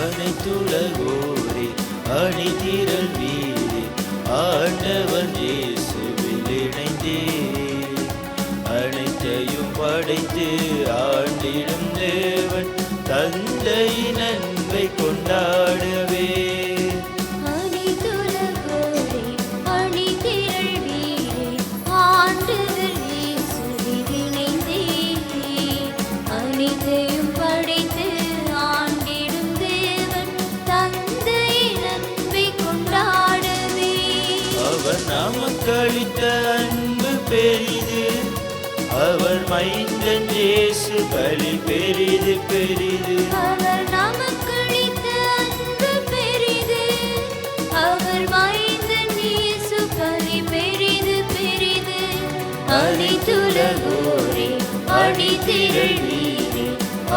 அனைத்துலகோரே அணிதிரள் வீரே ஆண்டவர் இயேசுவில் இணைந்தே அனைத்தையும் படைத்து ஆண்டிடும் தேவன் தந்தையின் அன்பை கொண்டாடவே நமக்களித்த அன்பு பெரிது அவர் மைந்தன் இயேசு பலி பெரிது பெரிது அவர் நமக்களித்த அன்பு பெரிது அவர் மைந்தன் இயேசு பலி பெரிது பெரிது அனைத்துலகோரே அணிதிரள் வீரே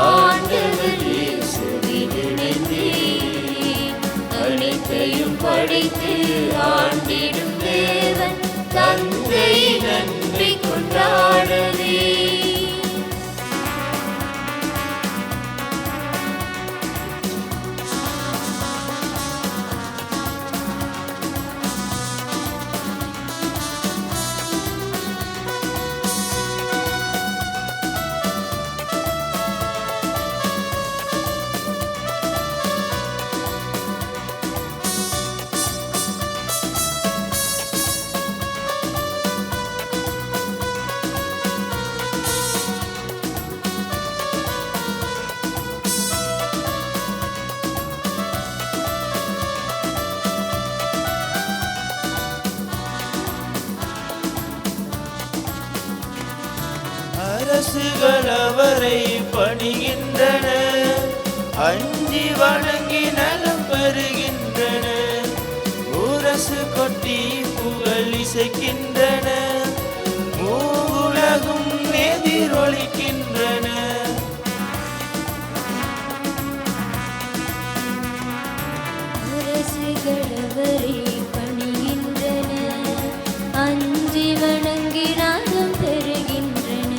ஆண்டவர் இயேசுவில் இணைந்தே அனைத்தையும் படைத்து ஆண்டிடும் தேவன் தந்தையின் அன்பை கொண்டாடவே அரசுகள் அவரை பணிகின்றன அஞ்சி வணங்கி நலம் பெறுகின்றன முரசு கொட்டி புகழ் இசைக்கின்றன மூவுலகும் எதிரொலிக்கின்றன அரசுகள் அவரை பணிகின்றன அஞ்சி வணங்கி நலம் பெறுகின்றன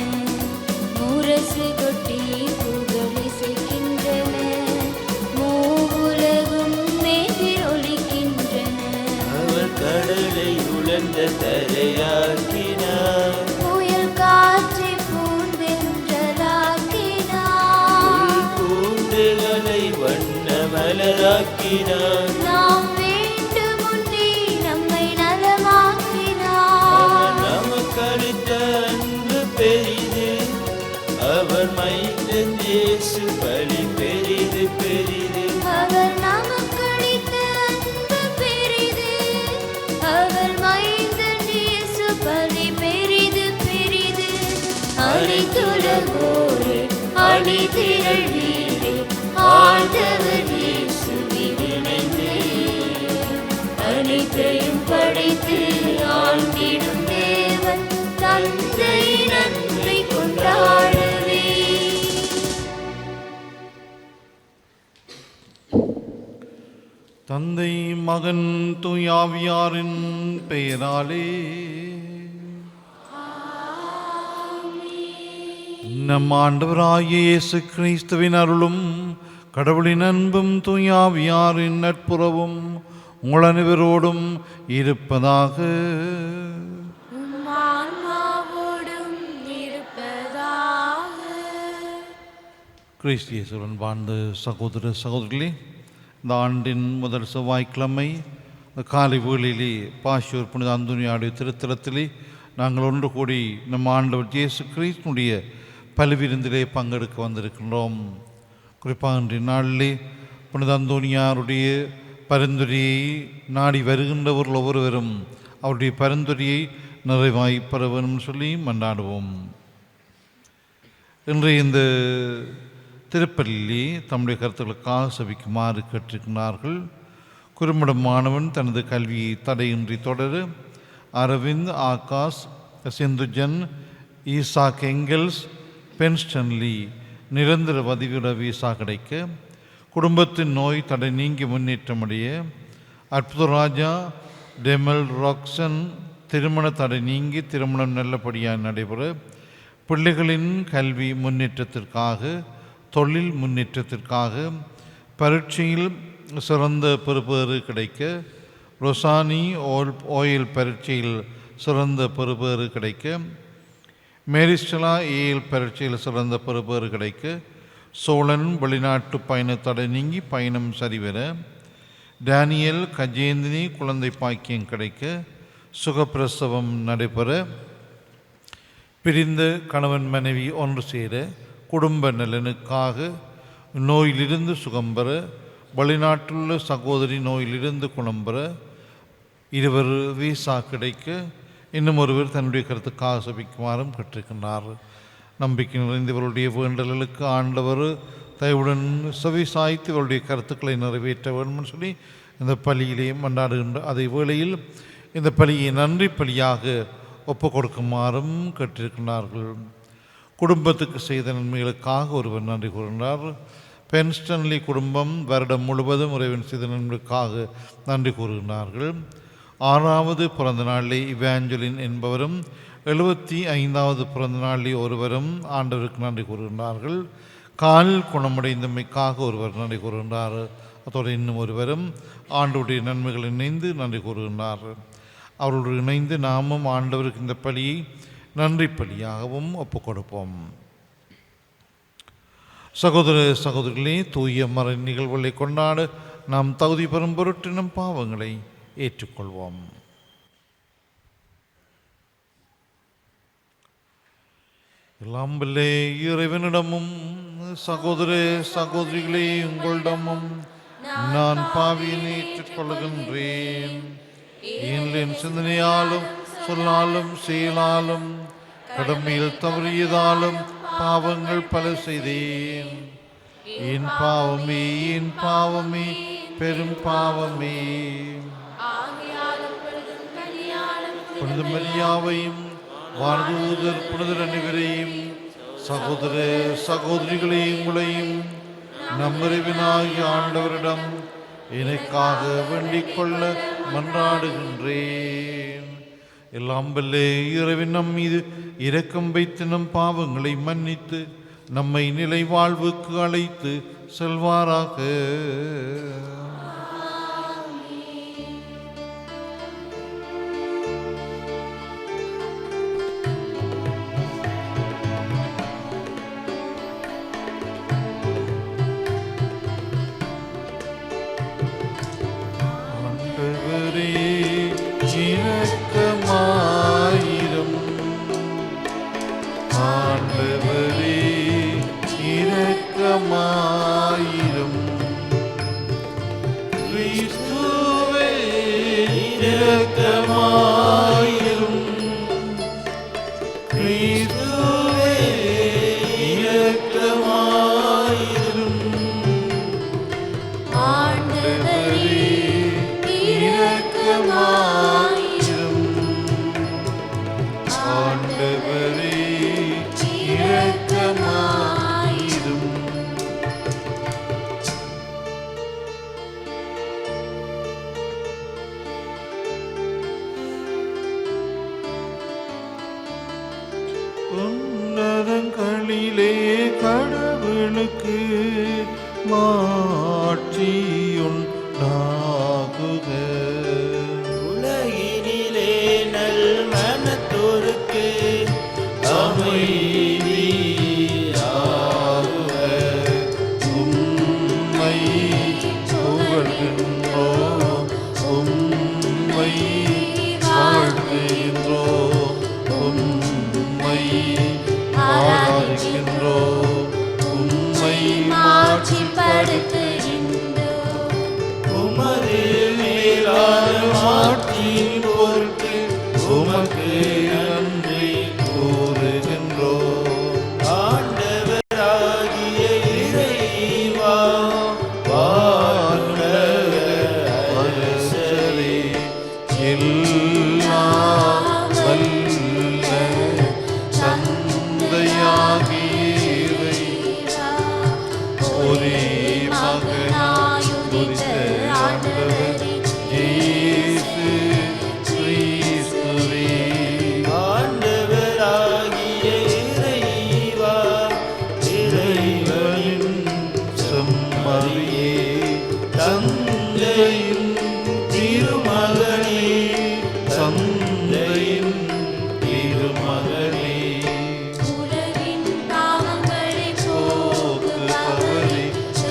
முரசு கொட்டி புகழ் இசைக்கின்றன மூவுலகும் எதிரொலிக்கின்றன அவர் கடலை உலர்ந்த தரையாக்கினார் புயல் காற்றை பூந்தென்றலாக்கினார் பூண்டுகளை வண்ண மலராக்கினார் நாம் வேண்டும் முன்னே நம்மை நலமாக்கினார் நமக்களித்த அன்பு பெரிது அவர் மைந்தன் இயேசு பலி பெரிது பெரிது அவர் நமக்களித்த அன்பு பெரிது அவர் மைந்தன் இயேசு பலி பெரிது பெரிது அனைத்துலகோரே அணிதிரள் வீரே ஆண்டவர் இயேசுவில் இணைந்தே அனைத்தையும் படைத்து ஆண்டிடும் தேவன் தந்தையின் அன்பை கொண்டாடவே தந்தை மகன் தூயாவியாரின் பெயராலே நம் ஆண்டவராகிய இயேசு கிறிஸ்துவின் அருளும் கடவுளின் அன்பும் தூயாவியாரின் நட்புறவும் உங்கள் அனைவரோடும் இருப்பதாக. கிறிஸ்து இயேசுவுடன் வாழ்ந்த சகோதர சகோதரிகளே, இந்த ஆண்டின் முதல் செவ்வாய்க்கிழமை இந்த காலை வேளையிலே பாஷூர் புனித அந்தோனியாருடைய திருத்தலத்திலே நாங்கள் ஒன்று கூடி நம் ஆண்டவர் இயேசு கிறிஸ்துனுடைய பல்விருந்திலே பங்கெடுக்க வந்திருக்கின்றோம். குறிப்பாக இன்றைய நாளிலே புனித அந்தோனியாருடைய பரிந்துரையை நாடி வருகின்றவர்கள் ஒவ்வொருவரும் அவருடைய பரிந்துரையை நிறைவாய் பெற வேண்டும் சொல்லி மன்றாடுவோம். இன்றைய இந்த திருப்பலிலே தம்முடைய கருத்துக்களுக்காக செபிக்குமாறு கேட்டிருக்கிறார்கள். குறும்படம் மாணவன் தனது கல்வியை தடையின்றி தொடர, அரவிந்த், ஆகாஷ், சிந்துஜன், ஈசாக் எங்கெல்ஸ், பென்ஸ்டன்லி நிரந்தர வதிவிட வீசா கிடைக்க, குடும்பத்தின் நோய் தடை நீங்கி முன்னேற்றமடைய, அற்புதராஜா டெமல் ராக்சன் திருமண தடை நீங்கி திருமணம் நல்லபடியாக நடைபெற, பிள்ளைகளின் கல்வி முன்னேற்றத்திற்காக, தொழில் முன்னேற்றத்திற்காக, பரீட்சையில் சிறந்த பெறுபேறு கிடைக்க, ரொசானி ஓயில் பரீட்சையில் சிறந்த பெறுபேறு கிடைக்க, மேரிஸ்டலா ஏஎல் பரீட்சையில் சிறந்த பெறுபேறு கிடைக்க, சோழன் வெளிநாட்டு பயண தடை நீங்கி பயணம் சரிவர, டேனியல் கஜேந்தினி குழந்தை பாக்கியம் கிடைக்க, சுகப்பிரசவம் நடைபெற, பிரிந்த கணவன் மனைவி ஒன்று சேர, குடும்ப நலனுக்காக நோயிலிருந்து சுகம் பெற, வெளிநாட்டிலுள்ள சகோதரி நோயிலிருந்து குணம் பெற, இருவர் வீசா கிடைக்க, இன்னும் ஒருவர் தன்னுடைய கருத்துக்காக சபிக்குமாறும் கற்றிருக்கின்றார். நம்பிக்கை நிறைந்தவருடைய வேண்டல்களுக்கு ஆண்டவர் தயவுடன் செவி சாய்த்து இவருடைய கருத்துக்களை நிறைவேற்ற வேண்டும் சொல்லி இந்த பலியிலே மன்றாடுகின்ற அதே வேளையில் இந்த பலியை நன்றி பலியாக ஒப்பு கொடுக்குமாறும் கேட்டிருக்கிறார்கள். குடும்பத்துக்கு செய்த நன்மைகளுக்காக ஒருவர் நன்றி கூறுகின்றார். பென்ஸ்டன்லி குடும்பம் வருடம் முழுவதும் இறைவன் செய்த நன்மைகளுக்காக நன்றி கூறுகின்றார்கள். 6வது பிறந்த நாளிலே இவாஞ்சலின் என்பவரும் 75வது பிறந்த நாளிலே ஒருவரும் ஆண்டவருக்கு நன்றி கூறுகின்றார்கள். காலில் குணமடைந்தமைக்காக ஒருவர் நன்றி கூறுகின்றார். அதோடு இன்னும் ஒருவரும் ஆண்டவருடைய நன்மைகள் இணைந்து நன்றி கூறுகின்றார். அவர்களோடு இணைந்து நாமும் ஆண்டவருக்கு இந்த பலியை நன்றி பலியாகவும் ஒப்புக் கொடுப்போம். சகோதர சகோதரிகளே, தூய மறை நிகழ்வுகளை கொண்டாட நாம் தகுதி பெறும் பொருட்டு நம் பாவங்களை ஏற்றுக்கொள்வோம். எல்லாம் வல்ல இறைவனிடமும் சகோதர சகோதரிகளே உங்களிடமும் நான் பாவியை ஏற்றுக்கொள்கின்றேன். என் சிந்தனையாலும் சொல்லாலும் செயலாலும் கடமையில் தவறியதாலும் பாவங்கள் பல செய்தேன். என் பாவமே பெரும் பாவமே. புனித மரியாவையும் வானதூதர் புனிதர் அனைவரையும் சகோதர சகோதரிகளை உங்களையும் நம்மறிவினாகிய ஆண்டவரிடம் எனக்காக வேண்டிக் கொள்ள மன்றாடுகின்றேன். எல்லாம் வல்ல இறைவன் நம் மீது இரக்கம் வைத்து நம் பாவங்களை மன்னித்து நம்மை நிலை வாழ்வுக்கு அழைத்து செல்வாராக. உன்னதங்களிலே கடவுளுக்கு மாட்சியுண்டாகுக. உலகினிலே நல் மனத்தோருக்கு அமைதியாகுக. உம்மை புகழ்கின்றோம், உம்மை வாழ்த்துகின்றோம், உம்மை ஆராதிக்கின்றோம், உம்மை மாட்சிப்படுத்துகின்றோம். உமது மேலான மாட்சியின் பொருட்டு உமக்கு நன்றி கூறுகின்றோம். ஆண்டவராகிய இறைவா, வானுலக அரசரே, எல்லாம் வல்ல தந்தையாகிய இறைவா, ஒரே மகனாயுதித்த ஆண்டவரே இயேசு கிறிஸ்துவே, ஆண்டவராகிய இறைவா, இறைவனின் செம்மறியாகிய மரியே தந்தையின் திருமகனே தந்தையின் திருமகனே உலகின் பாவங்களை போக்குபவரே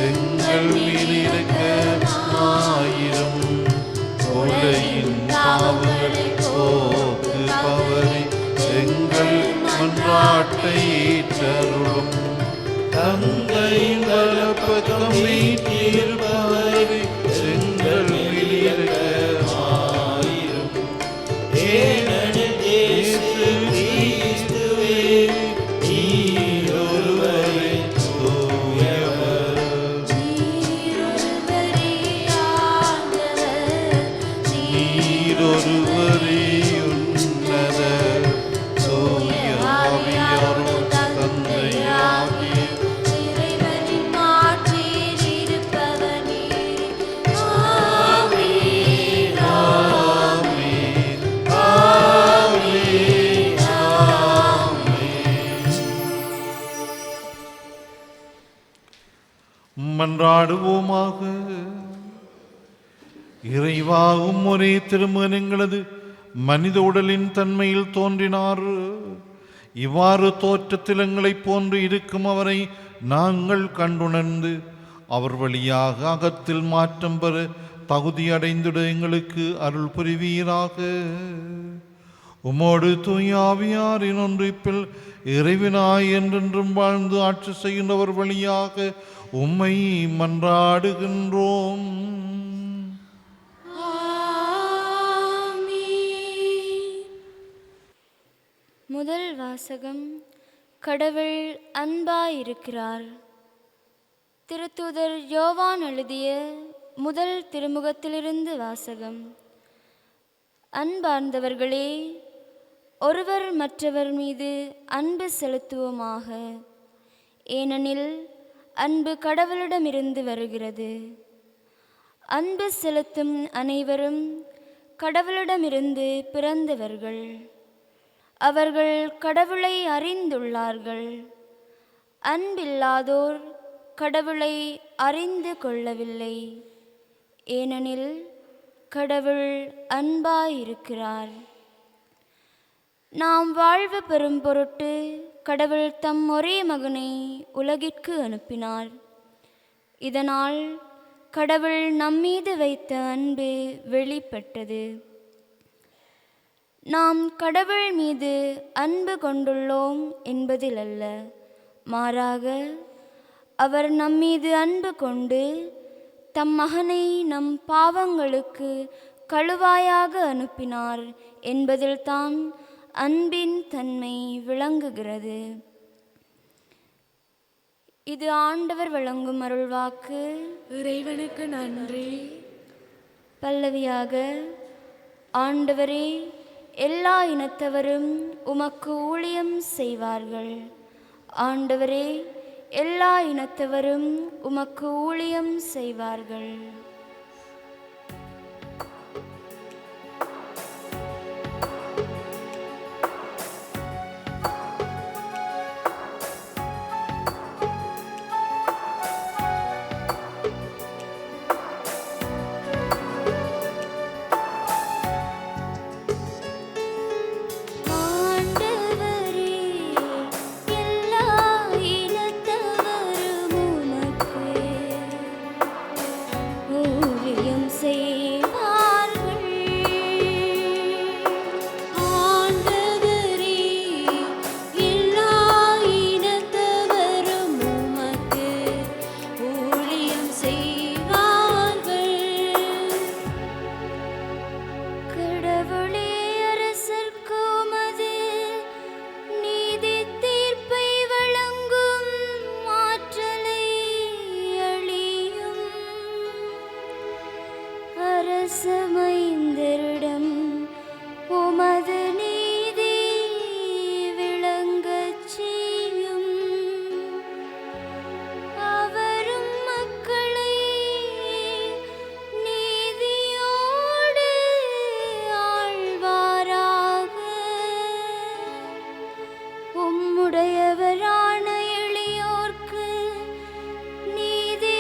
எங்கள் மீது இரக்கமாயிரும் உலகின் பாவங்களை போக்குபவரே எங்கள் மன்றாட்டை ஏற்றருளும் தந்தையின் வலப்பக்கம் வீற்றிருப்பவரே எங்கள் மீது இரக்கமாயிரும் ஏனெனில் இயேசு கிறிஸ்துவே நீர் ஒருவரே தூயவர் நீரொருவரே ஆண்டவர் நீர் ஒருவரே உன்னதர் தூய ஆவியாரோடு தந்தையாகிய இறைவனின் மாற்றில் இருப்பவர் நீரே. ஆமென். ஆமென் ஆமென் ஆமென். மன்றாடுவோமாக. இறைவாகும் ஒரே திருமகனங்களது மனித உடலின் தன்மையில் தோன்றினார். இவ்வாறு தோற்றத்தில் எங்களைப் போன்று இருக்கும் அவரை நாங்கள் கண்டுணர்ந்து அவர் வழியாக அகத்தில் மாற்றம் பெற தகுதியடைந்திட எங்களுக்கு அருள் புரிவீராக. உமோடு தூயாவியாரின் ஒன்றிப்பில் இறைவனாய் என்றென்றும் வாழ்ந்து ஆட்சி செய்கின்றவர் வழியாக உம்மை மன்றாடுகின்றோம். முதல் வாசகம். கடவுள் அன்பாயிருக்கிறார். திருத்தூதர் யோவான் எழுதிய முதல் திருமுகத்திலிருந்து வாசகம். அன்பார்ந்தவர்களே, ஒருவர் மற்றவர் மீது அன்பு செலுத்துவோமாக. ஏனெனில் அன்பு கடவுளிடமிருந்து வருகிறது. அன்பு செலுத்தும் அனைவரும் கடவுளிடமிருந்து பிறந்தவர்கள். அவர்கள் கடவுளை அறிந்துள்ளார்கள். அன்பில்லாதோர் கடவுளை அறிந்து கொள்ளவில்லை. ஏனெனில் கடவுள் அன்பாயிருக்கிறார். நாம் வாழ்வு பெறும் பொருட்டு கடவுள் தம் ஒரே மகனை உலகிற்கு அனுப்பினார். இதனால் கடவுள் நம்மீது வைத்த அன்பு வெளிப்பட்டது. நாம் கடவுள் மீது அன்பு கொண்டுள்ளோம் என்பதில் அல்ல, மாறாக அவர் நம்மீது அன்பு கொண்டு தம் மகனை நம் பாவங்களுக்கு கழுவாயாக அனுப்பினார் என்பதில்தான் அன்பின் தன்மை விளங்குகிறது. இது ஆண்டவர் வழங்கும் அருள்வாக்கு. இறைவனுக்கு நன்றி. பல்லவியாக. ஆண்டவரே, எல்லா இனத்தவரும் உமக்கு ஊழியம் செய்வார்கள். ஆண்டவரே, எல்லா இனத்தவரும் உமக்கு ஊழியம் செய்வார்கள். அரசமைந்தரிடம் உமது நீதி விளங்கச் செய்யும். அவரும் மக்களை நீதியோடு ஆழ்வாராக. உம்முடையவரான எளியோர்க்கு நீதி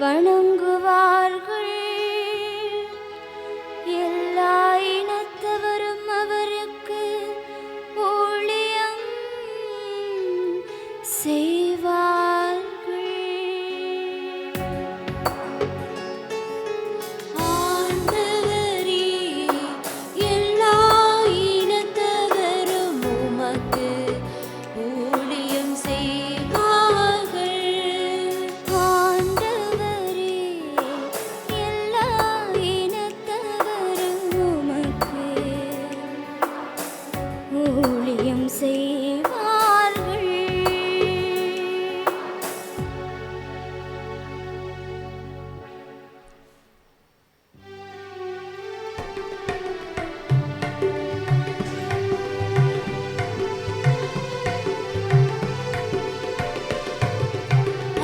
வணங்குவார்கள். எல்லா இனத்தவரும் அவருக்கு ஊழியம் செய்வார்கள். ஆண்டவரே, எல்லா இனத்தவரும் உமக்கு ஊழியம் செய்வார்கள். ஆண்டவரே, எல்லா இனத்தவரும் உமக்கு ஊழியம் செய்வார்கள்.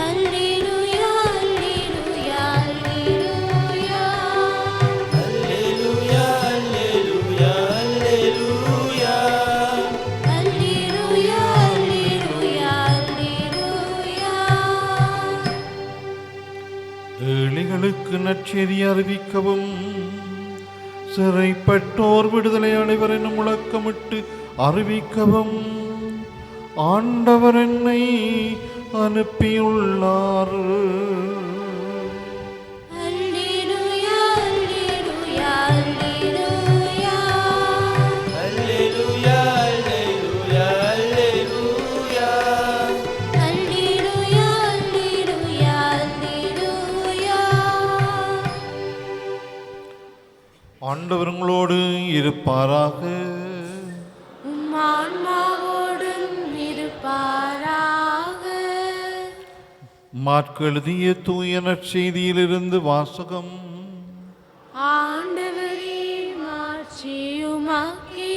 அல்லேலூயா, அல்லேலூயா, அல்லேலூயா. அல்லேலூயா, அல்லேலூயா, அல்லேலூயா. ஏழைகளுக்கு நற்செய்தி அறிவிக்கவும், சிறைப்பட்டோர் விடுதலை அடைவர் என முழக்கமிட்டு அறிவிக்கவும் ஆண்டவர் என்னை அனுப்பியுள்ளார். அல்லேலூயா, அல்லேலூயா, அல்லேலூயா. அல்லேலூயா, அல்லேலூயா, அல்லேலூயா. ஆண்டவர் உங்களோடு இருப்பாராக. உம் ஆன்மாவோடும் இருப்பாராக. மாற்கு எழுதிய தூய நற்செய்தியிலிருந்து வாசகம். ஆண்டவரே, மாட்சி உமக்கே.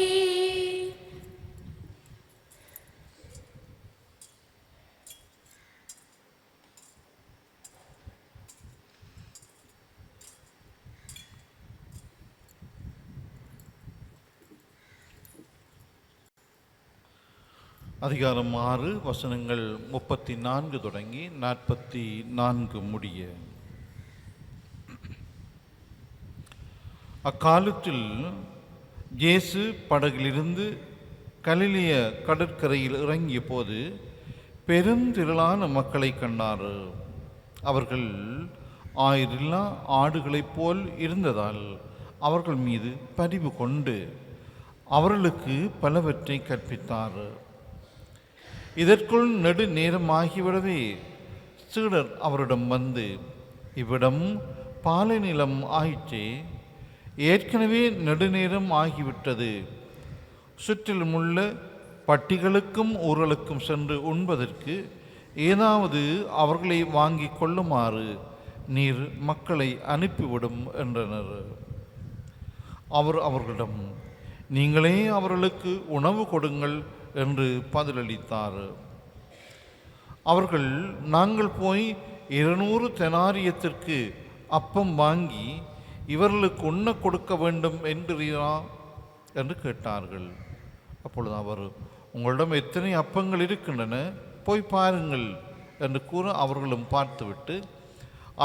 அதிகாரம் 6 வசனங்கள் 34 தொடங்கி 44 முடிய. அக்காலத்தில் இயேசு படகிலிருந்து கலிலேய கடற்கரையில் இறங்கிய போது பெருந்திரளான மக்களை கண்டார். அவர்கள் ஆயிரில்லா ஆடுகளைப் போல் இருந்ததால் அவர்கள் மீது பரிவு கொண்டு அவர்களுக்கு பலவற்றை கற்பித்தார். இதற்குள் நெடு நேரமாகிவிடவே சீடர் அவரிடம் வந்து, இவ்விடம் பாலை நிலம் ஆயிற்றே, ஏற்கனவே நெடுநேரம் ஆகிவிட்டது. சுற்றிலுமுள்ள பட்டிகளுக்கும் ஊர்களுக்கும் சென்று உண்பதற்கு ஏதாவது அவர்களை வாங்கி கொள்ளுமாறு நீர் மக்களை அனுப்பிவிடும் என்றனர். அவர் அவர்களிடம், நீங்களே அவர்களுக்கு உணவு கொடுங்கள் என்று பதிலளித்தார். அவர்கள், நாங்கள் போய் 200 தெனாரியத்திற்கு அப்பம் வாங்கி இவர்களுக்கு உண்ண கொடுக்க வேண்டும் என்கிறீரா என்று கேட்டார்கள். அப்பொழுது அவர், உங்களிடம் எத்தனை அப்பங்கள் இருக்கின்றன, போய் பாருங்கள் என்று கூற அவர்களும் பார்த்துவிட்டு,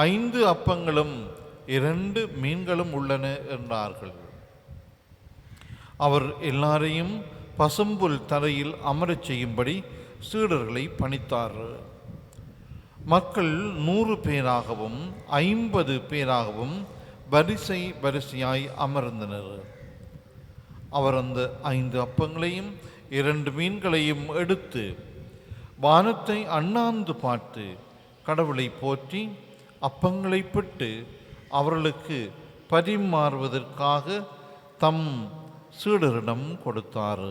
5 அப்பங்களும் 2 மீன்களும் உள்ளன என்றார்கள். அவர் எல்லாரையும் பசும்புல் தரையில் அமரச் செய்யும்படி சீடர்களை பணித்தார். மக்கள் 100 பேராகவும் 50 பேராகவும் வரிசை வரிசையாய் அமர்ந்தனர். அவர் அந்த 5 அப்பங்களையும் 2 மீன்களையும் எடுத்து வானத்தை அண்ணாந்து பார்த்து கடவுளை போற்றி அப்பங்களை பிட்டு அவர்களுக்கு பரிமாறுவதற்காக தம் சீடரிடம் கொடுத்தார்.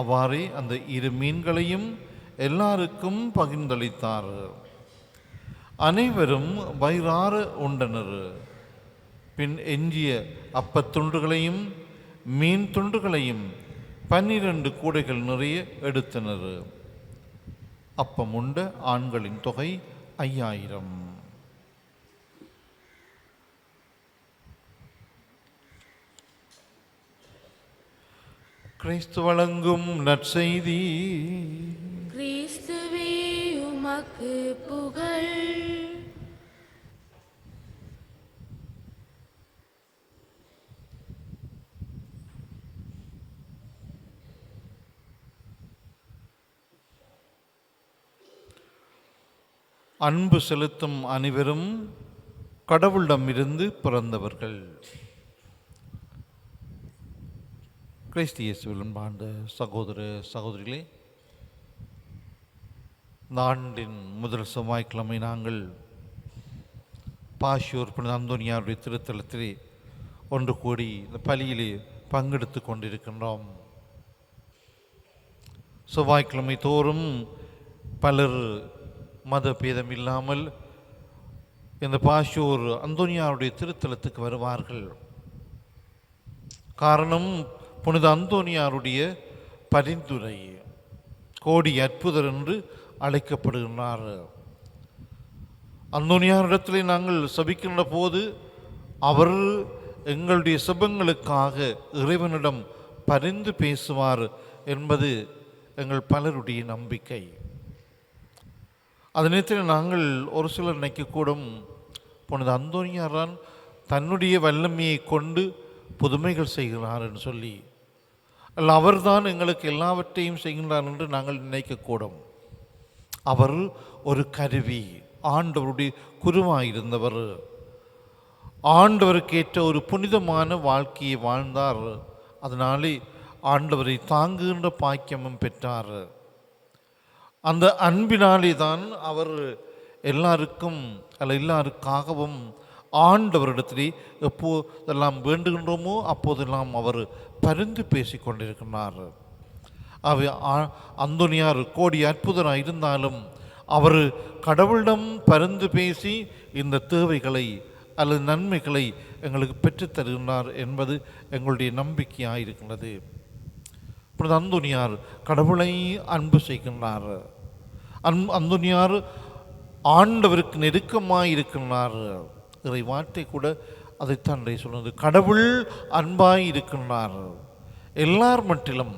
அவ்வாறே அந்த 2 மீன்களையும் எல்லாருக்கும் பகிர்ந்தளித்தார். அனைவரும் வயிறார உண்டனர். பின் எஞ்சிய அப்பத்துண்டுகளையும் மீன் துண்டுகளையும் 12 கூடைகள் நிறைய எடுத்தனர். அப்பம் உண்ட ஆண்களின் தொகை 5000. கிறிஸ்து வழங்கும் நற்செய்தி. கிறிஸ்துவே, உமக்கு புகழ். அன்பு செலுத்தும் அனைவரும் கடவுளிடமிருந்து பிறந்தவர்கள். கிறிஸ்து இயேசுவில் அன்பார்ந்த சகோதர சகோதரிகளே, இந்த ஆண்டின் முதல் செவ்வாய்க்கிழமை நாங்கள் பாஷியோர் புனித அந்தோனியாருடைய திருத்தலத்திலே ஒன்று கூடி இந்த பலியிலே பங்கெடுத்து கொண்டிருக்கின்றோம். செவ்வாய்க்கிழமை தோறும் பலர் மத பேதம் இல்லாமல் இந்த பாஷியோர் அந்தோனியாருடைய திருத்தலத்துக்கு வருவார்கள். காரணம், புனித அந்தோனியாருடைய பரிந்துரை கோடி அற்புதர் என்று அழைக்கப்படுகின்றார். அந்தோனியாரிடத்திலே நாங்கள் சபிக்கின்ற போது அவர் எங்களுடைய செபங்களுக்காக இறைவனிடம் பரிந்து பேசுவார் என்பது எங்கள் பலருடைய நம்பிக்கை. அதே நேரத்தில் நாங்கள் ஒரு சிலர் நினைக்கக்கூடும், புனித அந்தோனியாரான் தன்னுடைய வல்லமையை கொண்டு புதுமைகள் செய்கிறார் என்று சொல்லி, அல்ல அவர்தான் எங்களுக்கு எல்லாவற்றையும் செய்கின்றார் என்று நாங்கள் நினைக்கக்கூடும். அவர் ஒரு கருவி, ஆண்டவருடைய குருவாயிருந்தவர், ஆண்டவருக்கேற்ற ஒரு புனிதமான வாழ்க்கையை வாழ்ந்தார். அதனாலே ஆண்டவரை தாங்குகின்ற பாக்கியமும் பெற்றார். அந்த அன்பினாலே தான் அவர் எல்லாருக்காகவும் ஆண்டவரிடத்திலே எப்போதெல்லாம் வேண்டுகின்றோமோ அப்போதெல்லாம் அவர் பரிந்து பேசி கொண்டிருக்கிறார். அந்தோனியார் கோடி அற்புதராக இருந்தாலும் அவர் கடவுளிடம் பரிந்து பேசி இந்த தேவைகளை அல்லது நன்மைகளை எங்களுக்கு பெற்றுத் தருகின்றார் என்பது எங்களுடைய நம்பிக்கையாக இருக்கின்றது. புனித அந்தோனியார் கடவுளை அன்பு செய்கின்றார். அந்தோனியார் ஆண்டவருக்கு நெருக்கமாக இருக்கின்றார். இறை வார்த்தை கூட அதைத்தான் சொன்னது, கடவுள் அன்பாய் இருக்கின்றார் எல்லார் மட்டிலும்.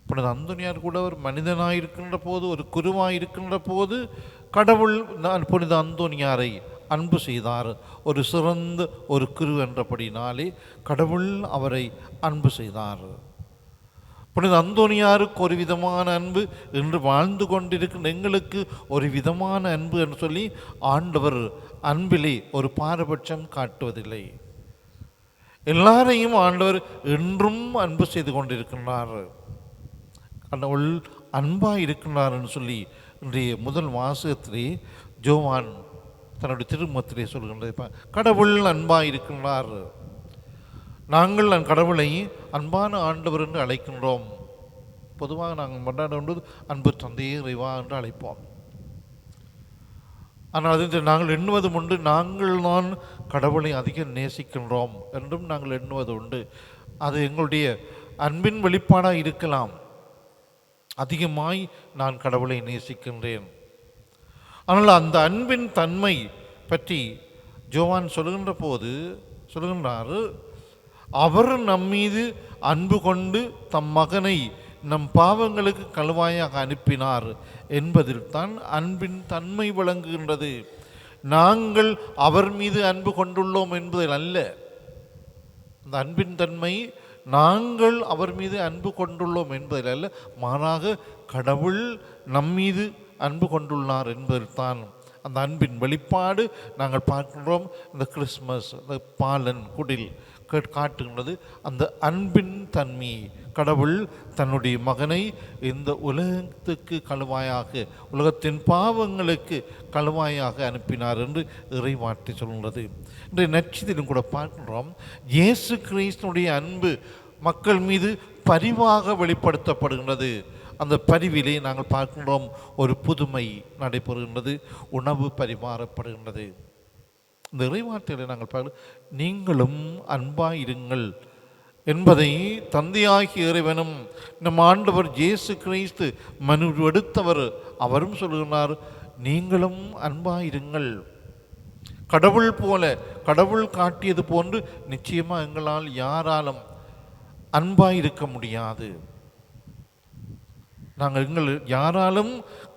புனித அந்தோனியார் கூட ஒரு மனிதனாக இருக்கின்ற போது, ஒரு குருவாக இருக்கின்ற போது கடவுள் புனித அந்தோனியாரை அன்பு செய்தார். ஒரு சிறந்த ஒரு குரு என்றபடினாலே கடவுள் அவரை அன்பு செய்தார். புனித அந்தோனியாருக்கு ஒரு விதமான அன்பு, என்று வாழ்ந்து கொண்டிருக்கின்ற எங்களுக்கு ஒரு விதமான அன்பு என்று சொல்லி ஆண்டவர் அன்பிலே ஒரு பாரபட்சம் காட்டுவதில்லை. எல்லாரையும் ஆண்டவர் என்றும் அன்பு செய்து கொண்டிருக்கின்றார். கடவுள் அன்பாக இருக்கின்றார் என்று சொல்லி இன்றைய முதல் வாசகத்திலே ஜோவான் தன்னுடைய திருமுகத்திலே சொல்கின்றது, கடவுள் அன்பாக இருக்கின்றார். நாங்கள் கடவுளை அன்பான ஆண்டவர் என்று அழைக்கின்றோம். பொதுவாக நாங்கள் கொண்டாடுவது அன்பு தந்தையே இறைவா என்று அழைப்போம். ஆனால் அது நாங்கள் எண்ணுவது உண்டு, நாங்கள் தான் கடவுளை அதிகம் நேசிக்கின்றோம் என்றும் நாங்கள் எண்ணுவது உண்டு. அது எங்களுடைய அன்பின் வெளிப்பாடாக இருக்கலாம். அதிகமாய் நான் கடவுளை நேசிக்கின்றேன். ஆனால் அந்த அன்பின் தன்மை பற்றி ஜோவான் சொல்கின்ற போது சொல்கின்றார், அவர் நம்மீது அன்பு கொண்டு தம் மகனை நம் பாவங்களுக்கு கழுவாயாக அனுப்பினார் என்பதில் தான் அன்பின் தன்மை விளங்குகின்றது. நாங்கள் அவர் மீது அன்பு கொண்டுள்ளோம் என்பதில் அல்ல. அந்த அன்பின் தன்மை நாங்கள் அவர் மீது அன்பு கொண்டுள்ளோம் என்பதில் அல்ல, மாறாக கடவுள் நம்மீது அன்பு கொண்டுள்ளார் என்பதில் தான் அந்த அன்பின் வெளிப்பாடு நாங்கள் பார்க்கின்றோம். இந்த கிறிஸ்மஸ், இந்த பாலன் குடில் காட்டுகின்றது அந்த அன்பின் தன்மை. கடவுள் தன்னுடைய மகனை இந்த உலகத்துக்கு கழுவாயாக, உலகத்தின் பாவங்களுக்கு கழுவாயாக அனுப்பினார் என்று இறைவார்த்தை சொல்கின்றது. இன்றைய நட்சத்திரம் கூட பார்க்கின்றோம், இயேசு கிறிஸ்துனுடைய அன்பு மக்கள் மீது பரிவாக வெளிப்படுத்தப்படுகின்றது. அந்த பரிவிலே நாங்கள் பார்க்கின்றோம், ஒரு புதுமை நடைபெறுகின்றது, உணவு பரிமாறப்படுகின்றது. இந்த இறைவார்த்தைகளை நாங்கள் பார்க்க, நீங்களும் அன்பாயிருங்கள் என்பதை தந்தையாகிய இறைவனும் நம் ஆண்டவர் இயேசு கிறிஸ்து மனு எடுத்தவர் அவரும் சொல்கிறார், நீங்களும் அன்பாயிருங்கள். கடவுள் போல, கடவுள் காட்டியது போன்று நிச்சயமாக எங்களால் யாராலும் அன்பாயிருக்க முடியாது. நாங்கள் யாராலும்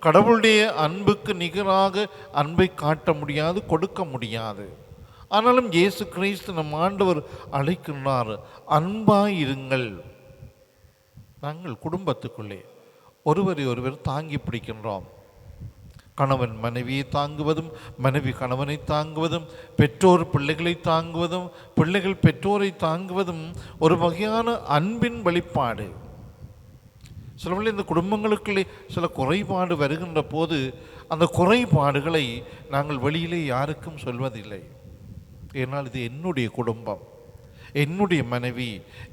கடவுளுடைய அன்புக்கு நிகராக அன்பை காட்ட முடியாது, கொடுக்க முடியாது. ஆனாலும் இயேசு கிறிஸ்து நம் ஆண்டவர் அழைக்கின்றார், அன்பாயிருங்கள். நாங்கள் குடும்பத்துக்குள்ளே ஒருவரை ஒருவர் தாங்கி பிடிக்கின்றோம். கணவன் மனைவியை தாங்குவதும், மனைவி கணவனை தாங்குவதும், பெற்றோர் பிள்ளைகளை தாங்குவதும், பிள்ளைகள் பெற்றோரை தாங்குவதும் ஒரு வகையான அன்பின் வெளிப்பாடு. சில வேளை இந்த குடும்பங்களுக்குள்ளே சில குறைபாடு வருகின்ற போது அந்த குறைபாடுகளை நாங்கள் வெளியிலே யாருக்கும் சொல்வதில்லை. ஏன்னால் இது என்னுடைய குடும்பம், என்னுடைய மனைவி,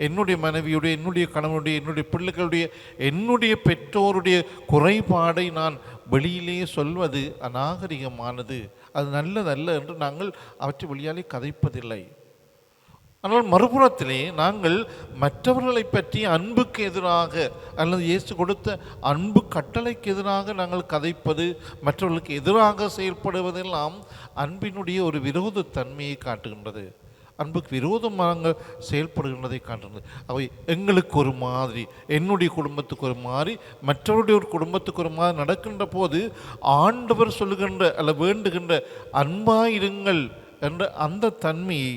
என்னுடைய மனைவியுடைய, என்னுடைய கணவனுடைய, என்னுடைய பிள்ளைகளுடைய, என்னுடைய பெற்றோருடைய குறைபாடை நான் வெளியிலே சொல்வது அநாகரிகமானது, அது நல்லதல்ல என்று நாங்கள் அவற்றை வெளியாலே கதைப்பதில்லை. ஆனால் மறுபுறத்திலே நாங்கள் மற்றவர்களை பற்றி அன்புக்கு எதிராக அல்லது இயேசு கொடுத்த அன்பு கட்டளைக்கு எதிராக நாங்கள் கதைப்பது, மற்றவர்களுக்கு எதிராக செயல்படுவதெல்லாம் அன்பினுடைய ஒரு விரோத தன்மையை காட்டுகின்றது, அன்புக்கு விரோதமாக செயல்படுகின்றதை காட்டுகிறது. அவை எங்களுக்கு ஒரு மாதிரி, என்னுடைய குடும்பத்துக்கு ஒரு மாதிரி, மற்றவருடைய ஒரு குடும்பத்துக்கு ஒரு மாதிரி நடக்கின்ற போது ஆண்டவர் சொல்லுகின்ற அல்ல வேண்டுகின்ற அன்பாயிருங்கள் என்ற அந்த தன்மையை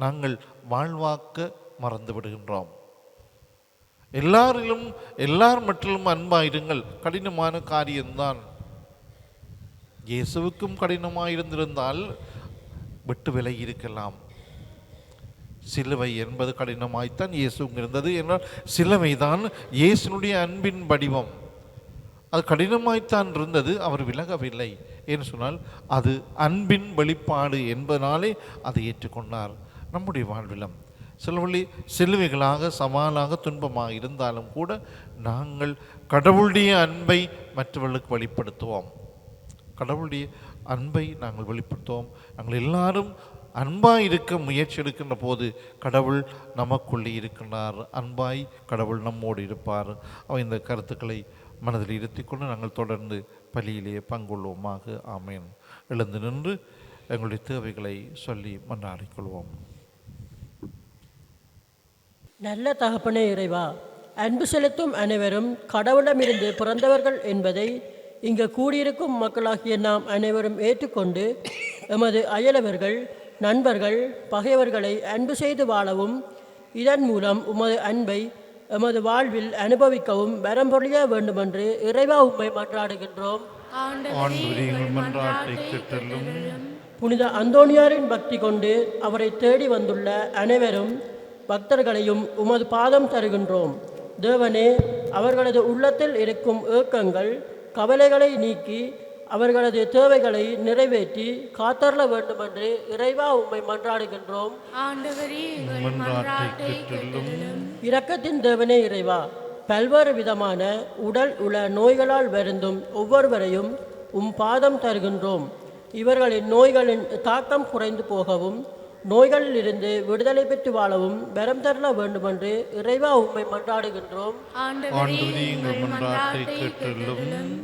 நாங்கள் வாழ்வாக்க மறந்து விடுகின்றோம். எல்லார் மற்றிலும் அன்பாயிருங்கள் கடினமான காரியம்தான். இயேசுவுக்கும் கடினமாயிருந்திருந்தால் விட்டு விலகி இருக்கலாம். சிலுவை என்பது கடினமாய்த்தான் இயேசுங்க இருந்தது என்றால் சிலுவை தான் இயேசுனுடைய அன்பின் வடிவம். அது கடினமாய்த்தான் இருந்தது, அவர் விலகவில்லை. ஏன்னு சொன்னால் அது அன்பின் வெளிப்பாடு என்பதனாலே அதை ஏற்றுக்கொண்டார். நம்முடைய வாழ்விலும் சில வழி சிலுவைகளாக சவாலாக துன்பமாக இருந்தாலும் கூட நாங்கள் கடவுளுடைய அன்பை மற்றவர்களுக்கு வெளிப்படுத்துவோம். கடவுளுடைய அன்பை நாங்கள் வெளிப்படுத்துவோம். நாங்கள் எல்லாரும் அன்பாய் இருக்க முயற்சி எடுக்கின்ற போது கடவுள் நமக்குள்ளே இருக்கின்றார். அன்பாய் கடவுள் நம்மோடு இருப்பார். அவன் இந்த கருத்துக்களை மனதில் இருத்தி கொண்டு நாங்கள் தொடர்ந்து பலியிலே பங்குள்ளோமாக. ஆமேன். எழுந்து நின்று எங்களுடைய தேவைகளை சொல்லி மன்றாடிக்கொள்வோம். நல்ல தகப்பனே இறைவா, அன்பு செலுத்தும் அனைவரும் கடவுளிடமிருந்து பிறந்தவர்கள் என்பதை இங்கு கூடியிருக்கும் மக்களாகிய நாம் அனைவரும் ஏற்றுக்கொண்டு எமது அயலவர்கள், நண்பர்கள், பகைவர்களை அன்பு செய்து வாழவும், இதன் மூலம் உமது அன்பை எமது வாழ்வில் அனுபவிக்கவும் வரம்பொழிய வேண்டுமென்று இறைவா உம்மை மன்றாடுகின்றோம். புனித அந்தோனியாரின் பக்தி கொண்டு அவரை தேடி வந்துள்ள அனைவரும் பக்தர்களையும் உமது பாதம் தருகின்றோம். தேவனே, அவர்களது உள்ளத்தில் இருக்கும் ஏக்கங்கள், கவலைகளை நீக்கி அவர்களது தேவைகளை நிறைவேற்றி காத்தருள வேண்டுமென்று இறைவா உம்மை மன்றாடுகின்றோம். இரக்கத்தின் தேவனே இறைவா, பல்வேறு விதமான உடல் உள நோய்களால் வருந்தும் ஒவ்வொருவரையும் உம் பாதம் தருகின்றோம். இவர்களின் நோய்களின் தாக்கம் குறைந்து போகவும், நோய்களில் இருந்து விடுதலை பெற்று வாழவும் வரம் தரல வேண்டுமென்று இறைவா உம்மை மன்றாடுகின்றோம்.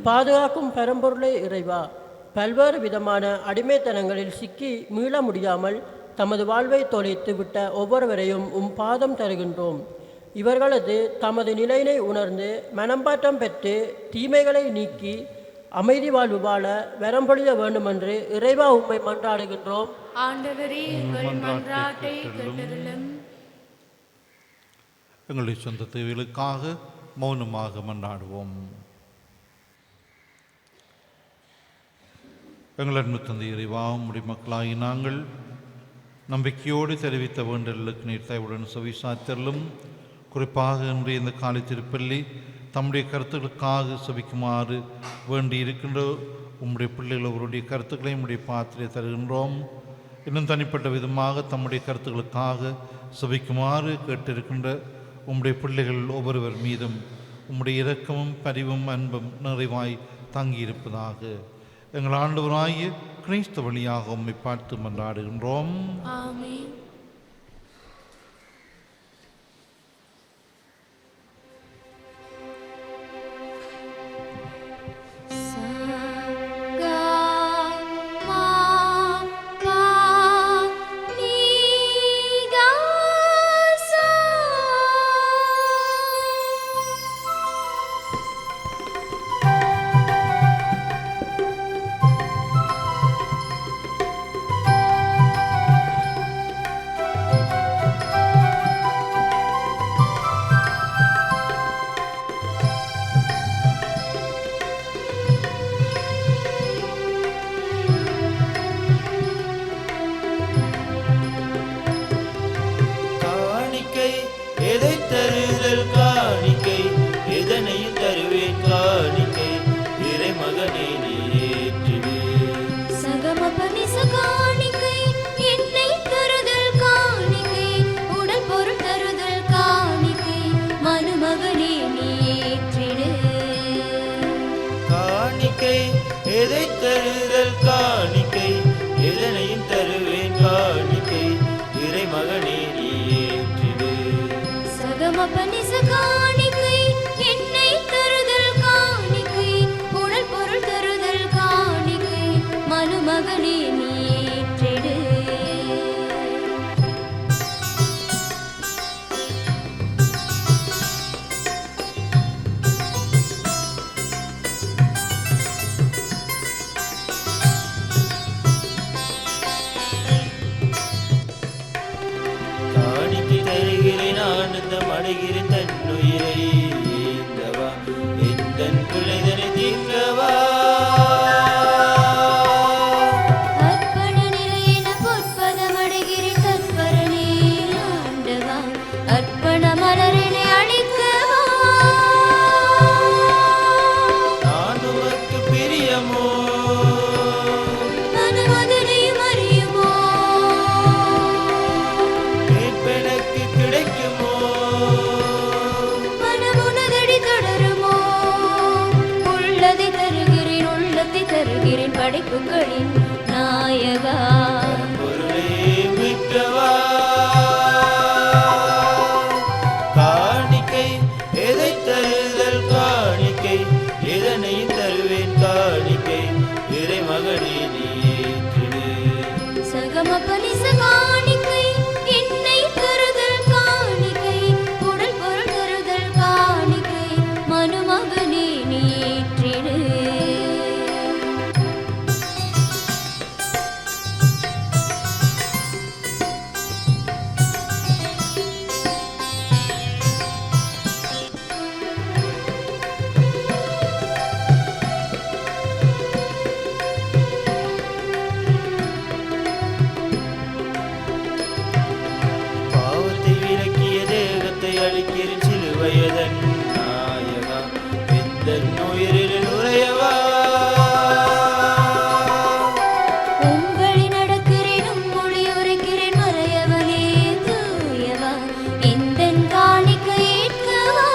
பாதுகாக்கும் பரம்பொருளே இறைவா, பல்வேறு விதமான அடிமைத்தனங்களில் சிக்கி மீள முடியாமல் தமது வாழ்வை தொலைத்து விட்ட ஒவ்வொருவரையும் உம் பாதம் தருகின்றோம். இவர்களது தமது நிலையினை உணர்ந்து மனம்பாற்றம் பெற்று தீமைகளை நீக்கி அமைதி வாழ்வு வாழ வரம்பொழிய வேண்டுமென்று இறைவா உம்மை மன்றாடுகின்றோம். எங்களுடைய சொந்த தேவைகளுக்காக மௌனமாக மன்றாடுவோம். எங்கள் அன்பு தந்தை இறைவா, உம்முடைய மக்களாகி நாங்கள் நம்பிக்கையோடு தெரிவித்த வேண்டலுக்கு நீர் தயவுடன் செவிசாய்த்தலும், குறிப்பாக இன்றைய இந்த காலை திருப்பள்ளி தம்முடைய கருத்துக்களுக்காக செபிக்குமாறு வேண்டி இருக்கின்ற உம்முடைய பிள்ளைகள் அவருடைய கருத்துக்களை உம்முடைய பாத்திரை தருகின்றோம். இன்னும் தனிப்பட்ட விதமாக தம்முடைய கருத்துக்களுக்காக செபிக்குமாறு கேட்டிருக்கின்ற உம்முடைய பிள்ளைகள் ஒவ்வொருவர் மீதும் உம்முடைய இரக்கமும் பரிவும் அன்பும் நிறைவாய் தங்கியிருப்பதாக எங்கள் ஆண்டவராகிய கிறிஸ்து வழியாக உம்மை பார்த்து மன்றாடுகின்றோம். ஆமென். மனுமகனே நீற்றிடு. காணிக்கை தருகிறேன் ஆனந்தம் அடைகிறேன் தன்னுயிரை ஏந்தவா எந்தன் பிழைதனை தீர்க்கவா. அர்ப்பண நிலையென பொற்பதமடைகிறேன் தற்பரனே ஆண்டவா, அர்ப்பண மலரினை அளிக்கவா. நான் உமக்கு பிரியமோ மனமதனையும் அறியுமோ, கேட்பெனக்கு கிடைக்குமோ. மனமுனதடி தொடருமோ. உள்ளதை தருகிறேன், உள்ளத்தை தருகிறேன் படைப்புகளின் நாயகா. பொருளே மீட்கவா. காணிக்கை எதை தருதல் காணிக்கை எதனையும் தருவேன் காணிக்கை இறை மகனே நீற்றிடு. சகமபனிச காணிக்கை, என்னை தருதல் காணிக்கை, உடல் பொருள் தருதல் காணிக்கை, மனுமகனே நீற்றிடு. பாவத்தை விலக்கிய தேகத்தை அழிக்கிறேன் சிலுவையதன் நாயகா எந்தன் உயிரில் உறையவா. உங்களை நடக்கிறேன், உம்மொழி உரைக்கிறேன் மறையவனே தூயவா, எந்தன் காணிக்கை ஏற்கவா.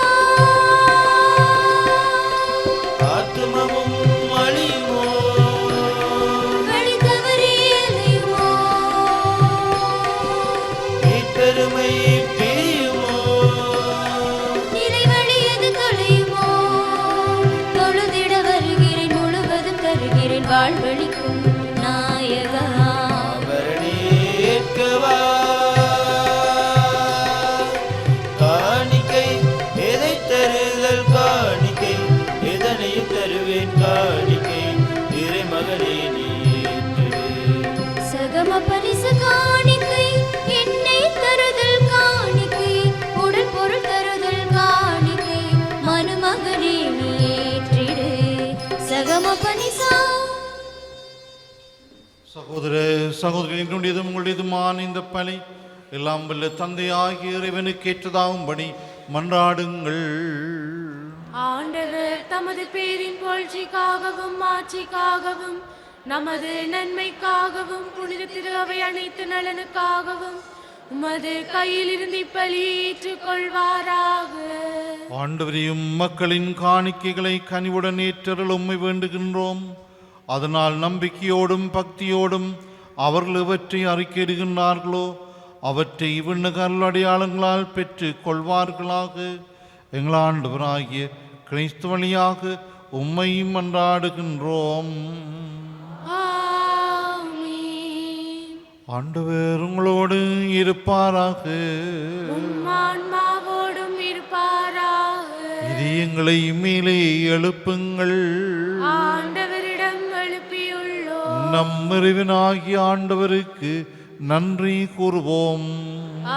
ஆத்துமமும் அழியுமோ வழி தவறி அலையுமோ, மீட்பெருமை பிரியுமோ. நிலை வழியது தொலையுமோ. தொழுதிட வருகிறேன், முழுவதும் தருகிறேன் வாழ்வழிக்கும் நாயகா. அவரணே ஏற்கவா. காணிக்கை எதை தருதல் காணிக்கை எதனையும் தருவேன் காணிக்கை இறை மகனே நீற்றிடு. சகமபனிச காணிக்கை, என்னை தருதல் காணிக்கை, உடல் பொருள் தருதல் காணிக்கை, மனுமகனே நீற்றிடு. சகமபனிசா. சகோதர சகோதரிகளுடையதும் உங்களுடையதுமான இந்த பலி எல்லாம் வல்ல தந்தையாகிய இறைவனுக்கு ஏற்றதாகும்படி மன்றாடுங்கள். ஆண்டவர் தமது பேரின் புகழ்ச்சிக்காகவும் மாட்சிக்காகவும் நமது நன்மைக்காகவும் புனித திரு அவை அனைத்து நலனுக்காகவும் உமது கையிலிருந்து இப்பலி ஏற்றுக்கொள்வாராக. ஆண்டவரையும் மக்களின் காணிக்கைகளை கனிவுடன் ஏற்றருள் உம்மை வேண்டுகின்றோம். அதனால் நம்பிக்கையோடும் பக்தியோடும் அவர்கள் எவற்றை அறிக்கையிடுகின்றார்களோ அவற்றை விண்ணுகல் அடையாளங்களால் பெற்று கொள்வார்களாக. எங்கள் ஆண்டவராகிய கிறிஸ்து வழியாக உம்மை மன்றாடுகின்றோம். ஆமென். ஆண்டவர் உங்களோடு இருப்பாராக. உம் ஆன்மாவோடும் இருப்பாராக. இதயங்களை மேலே எழுப்புங்கள். ஆண்டவரிடம் எழுப்பியுள்ளோம். நம் இறைவனாகிய ஆண்டவருக்கு நன்றி கூறுவோம்.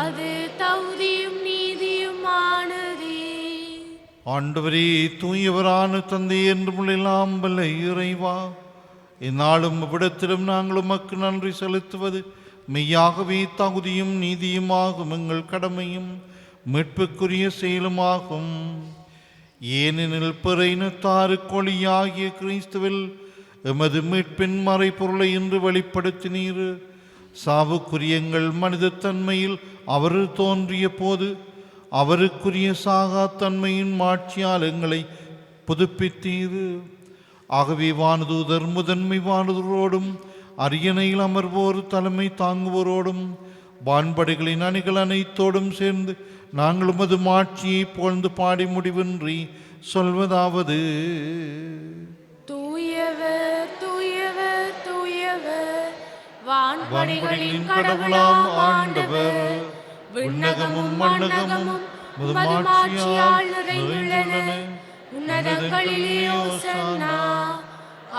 அது தகுதியும் நீதியுமானதே. ஆண்டவரே, தூயவரான தந்தை என்றும் எல்லாம் வல்ல இறைவா, இந்நாளும் இவ்விடத்திலும் நாங்கள் உமக்கு நன்றி செலுத்துவது மெய்யாகவே தகுதியும் நீதியுமாகும் எங்கள் கடமையும் மீட்புக்குரிய செயலுமாகும். ஏனெனில் பிற இனத்தாருக்கொழியாகிய கிறிஸ்துவில் எமது மீட்பின் மறைபொருளை இன்று வெளிப்படுத்தினீர். சாவுக்குரிய எங்கள் மனித தன்மையில் அவர் தோன்றிய போது அவருக்குரிய சாகாத்தன்மையின் மாட்சியால் எங்களை புதுப்பித்தீர். ஆகவே வானதூதர் முதன்மை வானதூரோடும் அரியணையில் அமர்வோர் தலைமை தாங்குவோரோடும் வான்படைகளின் அணிகள் அனைத்தோடும் சேர்ந்து நாங்கள் உமது மாட்சியை புகழ்ந்து பாடி முடிவின்றி சொல்வதாவது: தூயவர் தூயவர் தூயவர், வான்படைகளின் கடவுளாம் ஆண்டவர் விண்ணகமும் மண்ணகமும் மதுமாட்சியால் நிறைந்துள்ளன. உன்னதங்களிலே ஓசன்னா.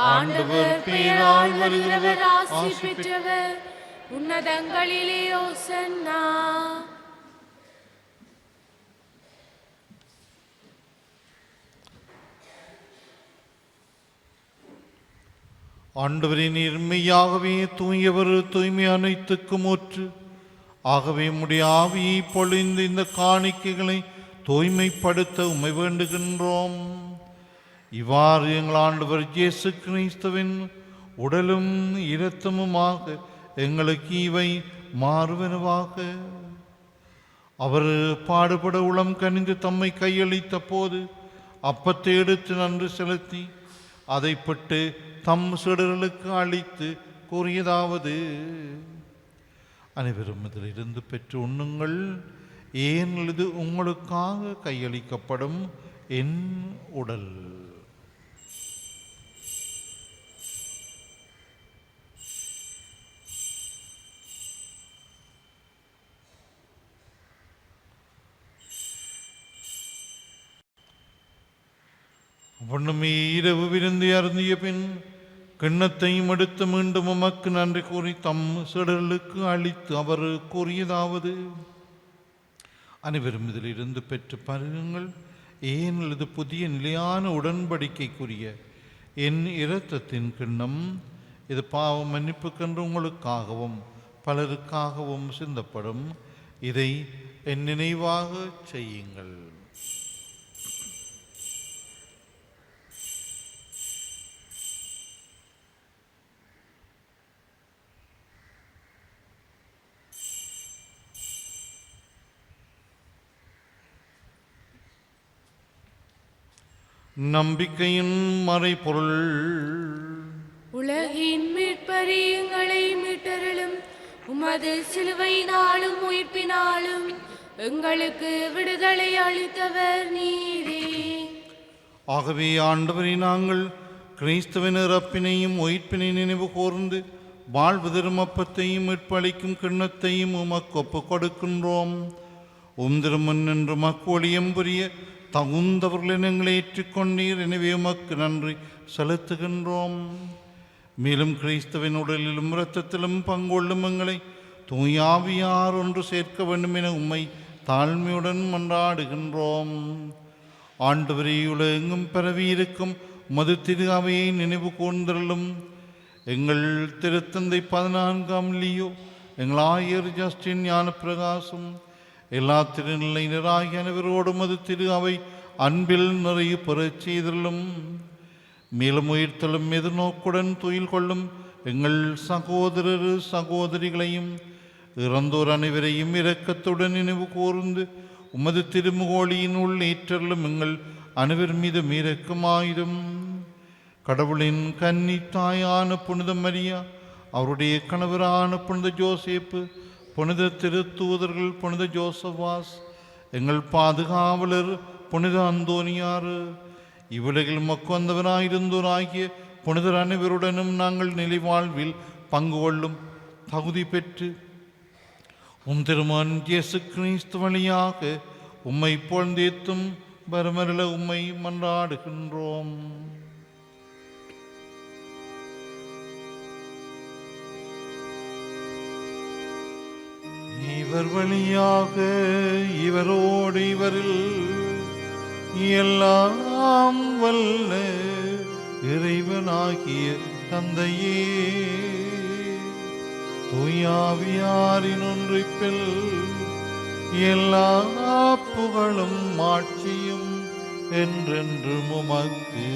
ஆண்டவர் பெயரால் வருகிறவர் ஆசி பெற்றவர். உன்னதங்களிலே ஓசன்னா. ஆண்டவரே, நீர் மெய்யாகவே தூயவர், தூய்மை அனைத்துக்கும் ஊற்று. ஆகவே உம்முடைய ஆவியை பொழிந்து இந்த காணிக்கைகளை தூய்மைப்படுத்த உம்மை வேண்டுகின்றோம். இவ்வாறு எங்கள் ஆண்டவர் இயேசு கிறிஸ்துவின் உடலும் இரத்தமுமாக எங்களுக்கு இவை மாறுவனவாக. அவர் பாடுபட உளம் கனிந்து தம்மை கையளித்த போது அப்பத்தை எடுத்து நன்றி செலுத்தி அதை பெற்று தம் சீடர்களுக்கு அளித்து கூறியதாவது: அனைவரும் இதிலிருந்து பெற்று உண்ணுங்கள், ஏனெனில் இது உங்களுக்காக கையளிக்கப்படும் என் உடல். ஒன்றுமே இரவு விருந்து அருந்திய பின் கிண்ணத்தையும் எடுத்து மீண்டும் உமக்கு நன்றி கூறி தம் சீடர்களுக்கு அளித்து அவர் கூறியதாவது: அனைவரும் இதிலிருந்து பெற்று பருகுங்கள், ஏனெனில் இது புதிய நிலையான உடன்படிக்கைக்குரிய என் இரத்தத்தின் கிண்ணம். இது பாவ மன்னிப்புக்கென்று உங்களுக்காகவும் பலருக்காகவும் சிந்தப்படும். இதை என் நினைவாக செய்யுங்கள். நம்பிக்கையின் மறைபொருள். உலகின் மீட்பரே, எங்களை மீட்டருளும். உமது சிலுவையினாலும் உயிர்ப்பினாலும் எங்களுக்கு விடுதலை அளித்தவர் நீரே. ஆகவே ஆண்டவரை, நாங்கள் கிறிஸ்துவின் இறப்பினையும் உயிர்ப்பினை நினைவு கூர்ந்து வாழ்வு திருமப்பத்தையும் மீட்பளிக்கும் கிண்ணத்தையும் உமக்கு ஒப்புக் கொடுக்கின்றோம். திருமன் என்று மக்கொழியம் புரிய தகுந்தவர்களை எங்களை ஏற்றுக்கொண்டீர். எனவே உமக்கு நன்றி செலுத்துகின்றோம். மேலும் கிறிஸ்துவின் உடலிலும் இரத்தத்திலும் பங்கொள்ளும் எங்களை தூயாவியார் ஒன்று சேர்க்க வேண்டும் என உம்மை தாழ்மையுடன் மன்றாடுகின்றோம். ஆண்டவரே, உலகெங்கும் பரவியிருக்கும் மது திரு அவையை நினைவு கூர்ந்தருளும். எங்கள் திருத்தந்தை 14ஆம் லியோ, எங்கள் ஆயர் ஜஸ்டின் ஞான பிரகாசம், எல்லா திருநிலையினராகிய அனைவரோடு மது திரு அவை அன்பில் நிறைய பெறச் செய்தலும். மேலும் உயிர்த்தலும் எதிர்நோக்குடன் துயில் கொள்ளும் எங்கள் சகோதரர் சகோதரிகளையும் இறந்தோர் அனைவரையும் இரக்கத்துடன் நினைவு கூர்ந்து உமது திருமுகோழியின் உள் ஏற்றலும் எங்கள் அனைவர் மீது இரக்கமாயிரும். கடவுளின் கன்னி தாயான புனித மரியா, அவருடைய கணவரான புனித ஜோசேப்பு, புனித திருத்தூதர்கள், புனித ஜோசவாஸ், எங்கள் பாதுகாவலர் புனித அந்தோனியார், இவ்வுலகில் மக்குவந்தவராயிருந்தோராகிய புனிதர் அனைவருடனும் நாங்கள் நிலைவாழ்வில் பங்கு கொள்ளும் தகுதி பெற்று திருமகன் இயேசு கிறிஸ்து வழியாக உம்மை புகழ்ந்தேத்தும் வரமருள உம்மை மன்றாடுகின்றோம். இவர் வழியாக இவரோடு இவரில் எல்லாம் வல்ல இறைவனாகிய தந்தையே, தூயாவியாரின் ஒன்றிப்பில் எல்லா புகழும் மாட்சியும் என்றென்றும் உமக்கு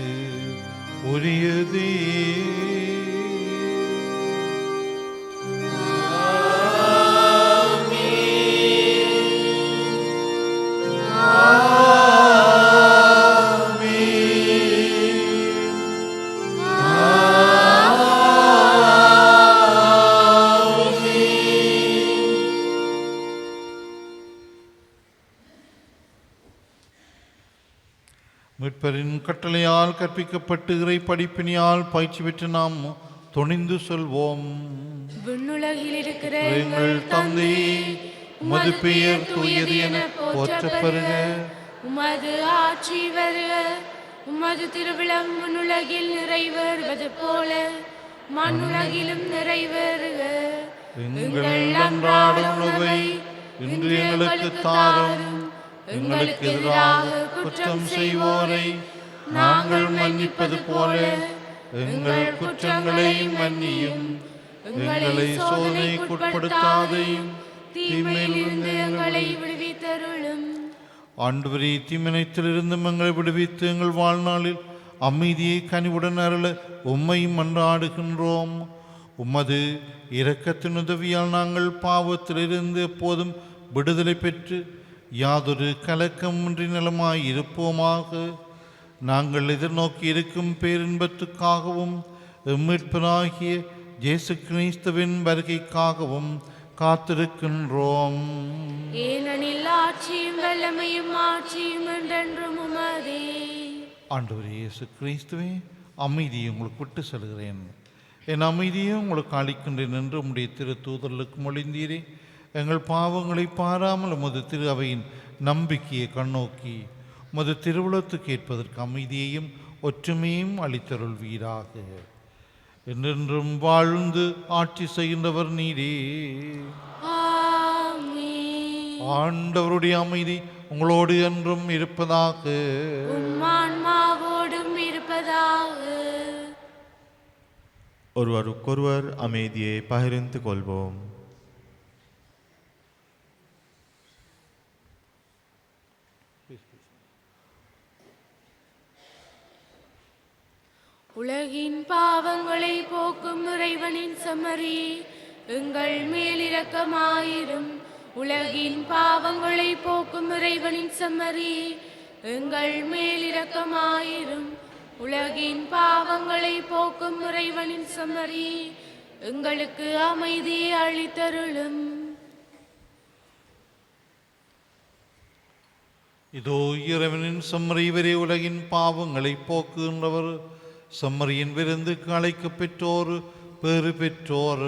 உரியதே. மீட்பரின் கட்டளையால் கற்பிக்கப்பட்டு இறை படிப்பினியால் பயிற்சி பெற்று நாம் துணிந்து சொல்வோம். விண்ணுலகில் இருக்கிற எங்கள் தந்தை உமது பெயர் தூயது என போற்றப் பெறுக. உமது ஆட்சி வருக. உமது திருவிழம் விண்ணுலகில் நிறைவேறுவது போல மண்ணுலகிலும் நிறைவேறுக. எங்கள் அன்றாட உணவை இன்று எங்களுக்கு தாரும். எங்களுக்கு எதிராக குற்றம் செய்வோரை நாங்கள் மன்னிப்பது போல எங்கள் குற்றங்களை மன்னியும். எங்களை சோதனைக்குட்படுத்தாதையும் தீமையிலிருந்து எங்களை விடுவித்தருளும். ஆண்டவரே, தீமினத்திலிருந்து எங்களை விடுவித்து எங்கள் வாழ்நாளில் அமைதியை கனிவுடன் அருள உம்மை மன்றாடுகின்றோம். உமது இரக்கத்தின் உதவியால் நாங்கள் பாவத்திலிருந்து எப்போதும் விடுதலை பெற்று யாதொரு கலக்கமின்றி நலமாய் இருப்போமாக. நாங்கள் எதிர்நோக்கி இருக்கும் பேரின்பத்துக்காகவும் மீட்பராகிய இயேசு கிறிஸ்துவின் வருகைக்காகவும் காத்திருக்கின்றோம். ஏனெனில் ஆட்சியும் வல்லமையும் ஆட்சியும் என்றென்றும் உமதே. ஆண்டவரே இயேசு கிறிஸ்துவே, அமைதியை உங்களுக்கு விட்டு செல்கிறேன், என் அமைதியை உங்களுக்கு அளிக்கின்றேன் என்று உம்முடைய திரு தூதர்களுக்கு மொழிந்தீரே. எங்கள் பாவங்களை பாராமல் உமது திரு அவையின் நம்பிக்கையை கண்ணோக்கி உமது திருவுளத்துக்கு ஏற்பதற்கு அமைதியையும் ஒற்றுமையும் அளித்தருள்வீராக. என்றென்றும் வாழ்ந்து ஆட்சி செய்கின்றவர் நீரே. ஆமென். ஆண்டவருடைய அமைதி உங்களோடு என்றும் இருப்பதாக. உம் ஆன்மாவோடும் இருப்பதாக. ஒருவருக்கொருவர் அமைதியை பகிர்ந்து கொள்வோம். உலகின் பாவங்களை போக்கும் இறைவனின் செம்மறி, எங்கள் மேல் இரக்கமாயிரும். உலகின் பாவங்களை போக்கும் இறைவனின் செம்மறி, எங்கள் மேல் இரக்கமாயிரும். உலகின் பாவங்களை போக்கும் இறைவனின் செம்மறி, எங்களுக்கு அமைதியை அளித்தருளும். இதோ இறைவனின் செம்மறி, இவரே உலகின் பாவங்களை போக்குகின்றவர். செம்மறியின் விருந்துக்கு அழைக்கப் பெற்றோர் பேறு பெற்றோர்.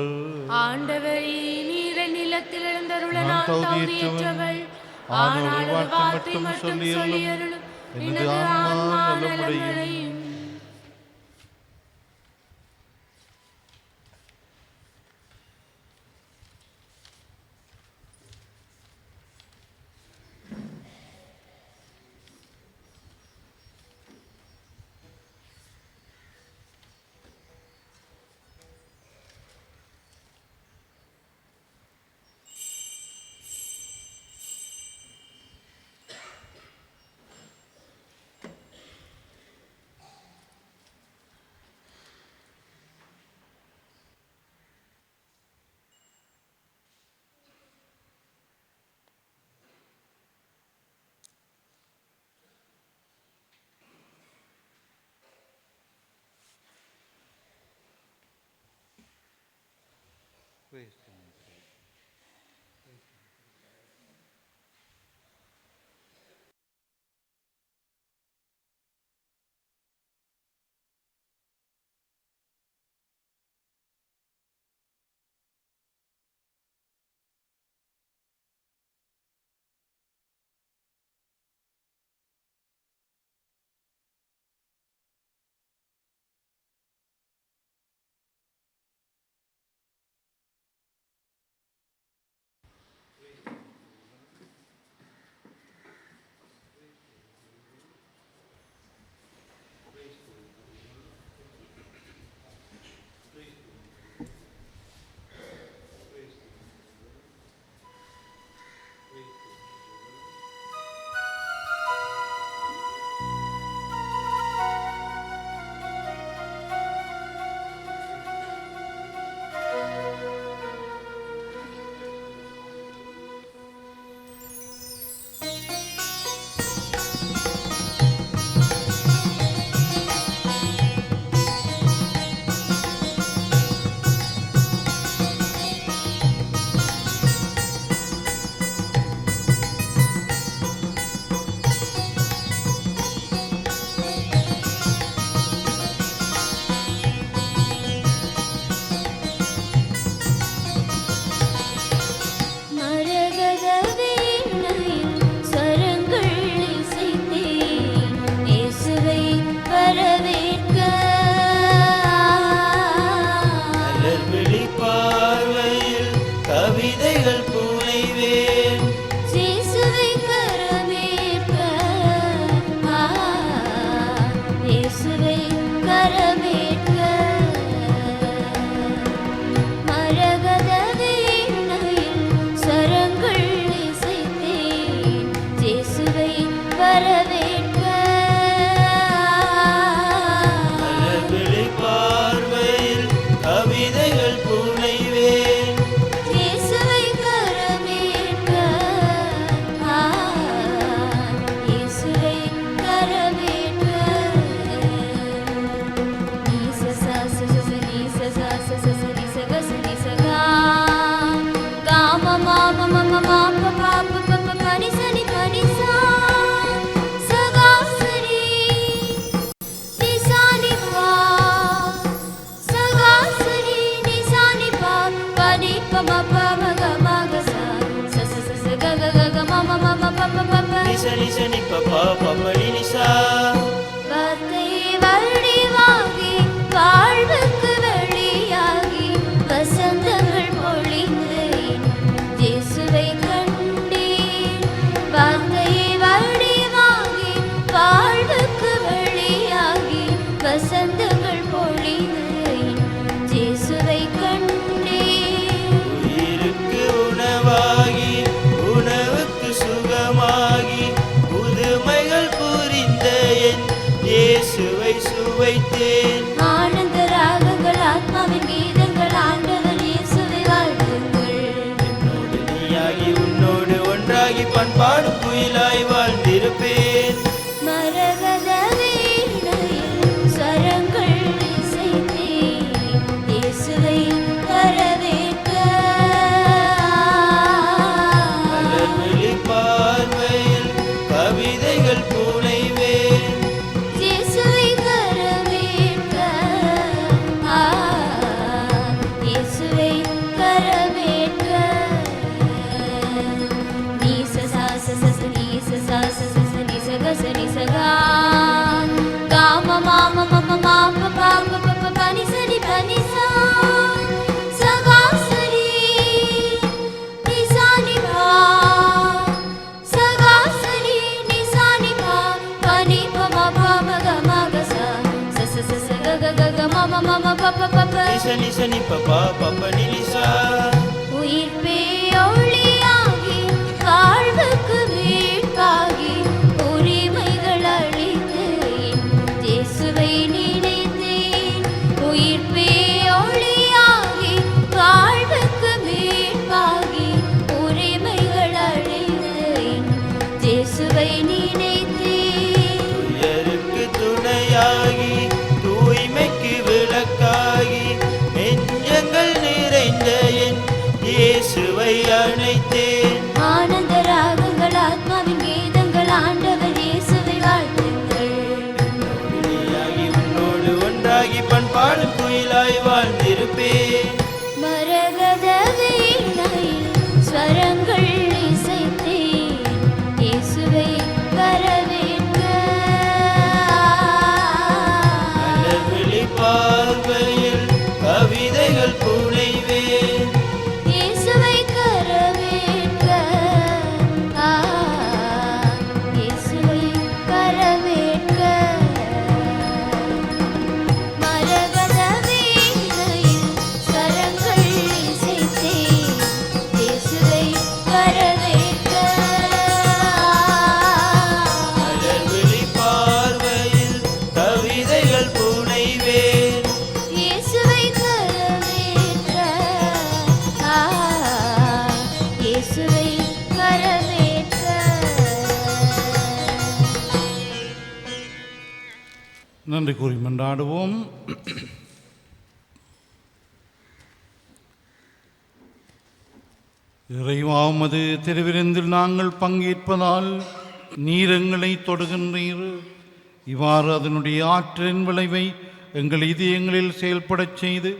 ஆண்டவரே, நீர நிலத்தில் எழுந்தருள நான் நான் தகுதியற்றவன். தகுதியற்றவள். ஆனால் ஆனால் ஒரு ஒரு வார்த்தை வார்த்தை மட்டும் மட்டும் சொல்லியருளும். சொல்லியருளும். எனது எனது ஆன்மா ஆன்மா நலமடையும். நலமடையும். ஒன்றாகி பண்பாடும் குயிலாய் வாழ்ந்திருப்பேன். மரகத வீணையில் ஸ்வரங்கள் இசைத்தே இயேசுவை வரவேற்க. மலர்விழி பார்வையில் கவிதைகள் புனைவேன். இயேசுவை வரவேற்க. இயேசுவை வரவேற்க. நீச சாச சச நீச சாச சச நிச கச நிசகா காம மாம மம மாப பாப பப பனி சரி பனி சா சகாசரி நிசானி பா சகாசரி நிசானி பா பனி பம பம கம கச சச சச கக கக மம மம பப பப நிச நிச நிப்ப பா பப்ப நிலிசா. உயிர்ப்பே ஒளியாகி வாழ்வுக்கு மீட்பாகி உரிமைகள் அளித்தேன் இயேசுவை நினைத்தேன். உயிர்ப்பே ஒளியாகி வாழ்வுக்கு மீட்பாகி உரிமைகள் அளித்தேன் இயேசுவை நினைத்தேன். உயருக்கு துணையாகி தூய்மைக்கு விளக்காகி நெஞ்சங்கள் நிறைந்த என் இயேசுவை அணைத்தேன். ஆனந்த ராகங்கள் ஆத்மாவின் கீதங்கள் ஆண்டவர் இயேசுவை வாழ்த்துங்கள். ஒளியாகி உன்னோடு ஒன்றாகி பண்பாடும் குயிலாய் வாழ்ந்திருப்பேன். மரகத வீணையில் ஸ்வரங்கள் இசைத்தேன் இயேசுவை வரவேற்க. மலர்விழி பார்வையில் கவிதைகள் புனைவேன். இயேசுவை வரவேற்க. இயேசுவை வரவேற்க. மரகத வீணையில் ஸ்வரங்கள் இசைத்தேன் இயேசுவை வரவேற்க. மலர்விழி பார்வையில் கவிதைகள் புனைவேன். இயேசுவை வரவேற்க. இயேசுவை வரவேற்க. நன்றி கூறி மன்றாடுவோம். இறைவாமது திருவிருந்தில் நாங்கள் பங்கேற்பதால் நீர் எங்களை தொடுகின்றீர். இவ்வாறு அதனுடைய ஆற்றலின் விளைவை எங்கள் இதயங்களில் செயல்படச் செய்து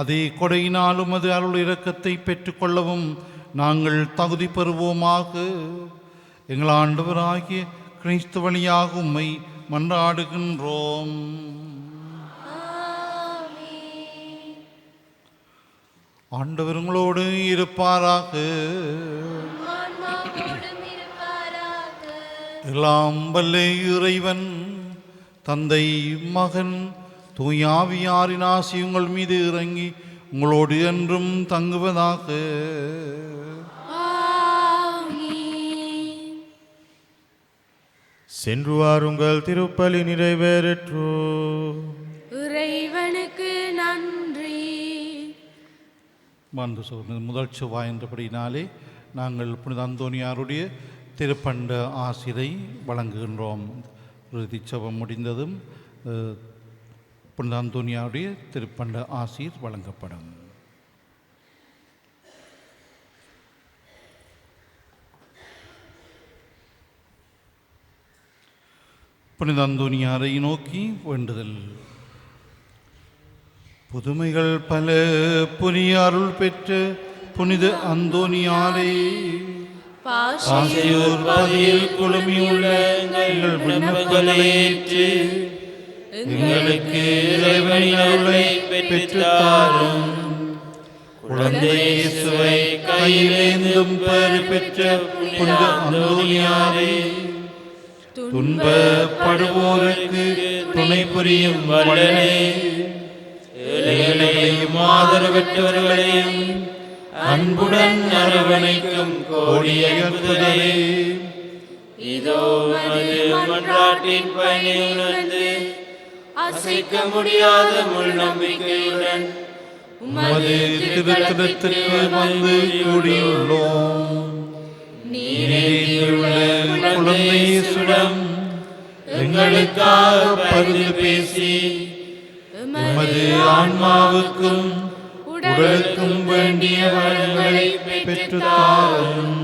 அதே கொடையினாலும் அது அருள் இரக்கத்தை பெற்றுக்கொள்ளவும் நாங்கள் தகுதி பெறுவோமாக. எங்கள் ஆண்டவராகிய கிறிஸ்து வழியாக உம்மை மன்றாடுகின்றோம். ஆண்டவர் உங்களோடு இருப்பாராக. எல்லாம் வல்ல இறைவன் தந்தை மகன் தூயாவியாரின் ஆசி உங்கள் மீது இறங்கி உங்களோடு என்றும் தங்குவதாக. சென்று வாருங்கள், திருப்பலி நிறைவேறற்று. இறைவனுக்கு நன்றி. வந்து சொன்னது முதல் செவ்வாய் என்றபடினாலே நாங்கள் புனித அந்தோனியாருடைய திருப்பண்ட ஆசிரை வழங்குகின்றோம். இறுதி செவம் முடிந்ததும் புனித அந்தோனியாருடைய திருப்பண்ட ஆசீர் வழங்கப்படும். புனித அந்தோனியாரை நோக்கி வேண்டுதல். புதுமைகள் பல புரிய அருள் பெற்ற புனித அந்தோனியாரே, ஆசையோர் பதியில் குழுமியுள்ள எங்கள் விண்ணப்பங்களை ஏற்று எங்களுக்கு இறைவனின் அருளை பெற்றுத்தாரும். குழந்தை இயேசுவை கையிலேந்தும் பேறு பெற்ற புனித அந்தோனியாரே, துன்பப்படுவோருக்கு துணை புரியும் வல்லனே, ஏழைகளையும் ஆதரவற்றவர்களையும் அன்புடன் அரவணைக்கும் கோடிய அற்புதமே, இதோ மது மன்றாட்டின் பயனை உணர்ந்து அசைக்க முடியாத முள் நம்பிக்கையுடன் உமது திருத்தலத்திற்கு வந்து கூடியுள்ளோம். நீரேந்தியுள்ள குழந்தை இயேசுவிடம் எங்களுக்காக பரிந்து பேசி எமது ஆன்மாவுக்கும் உடலுக்கும் வேண்டிய வளங்களை பெற்றுத்தாரும்.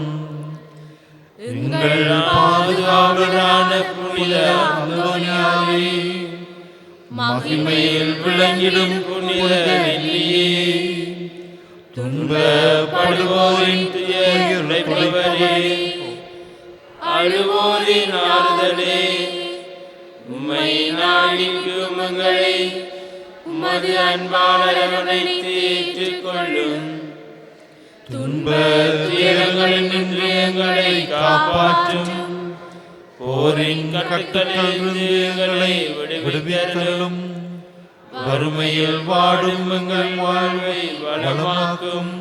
எங்கள் பாதுகாவலரான புனித அந்தோனியாரே, மகிமையில் விளங்கிடும் புனித வெள்ளியே, துன்பப்படுவோரின் துயருடைப்பவரே, அழுவோரின் ஆறுதலே, உம்மை நாடிக்கும் எங்களை உமது அன்பால் அரவணைத்து ஏற்றுக்கொள்ளும். துன்ப துயரங்களினின்று எங்களை காப்பாற்றும். போரின் கட்டுகளிலிருந்து எங்களை விடுவித்தருளும். வறுமையில் வாடும் எங்கள் வாழ்வை வளமாக்கும்.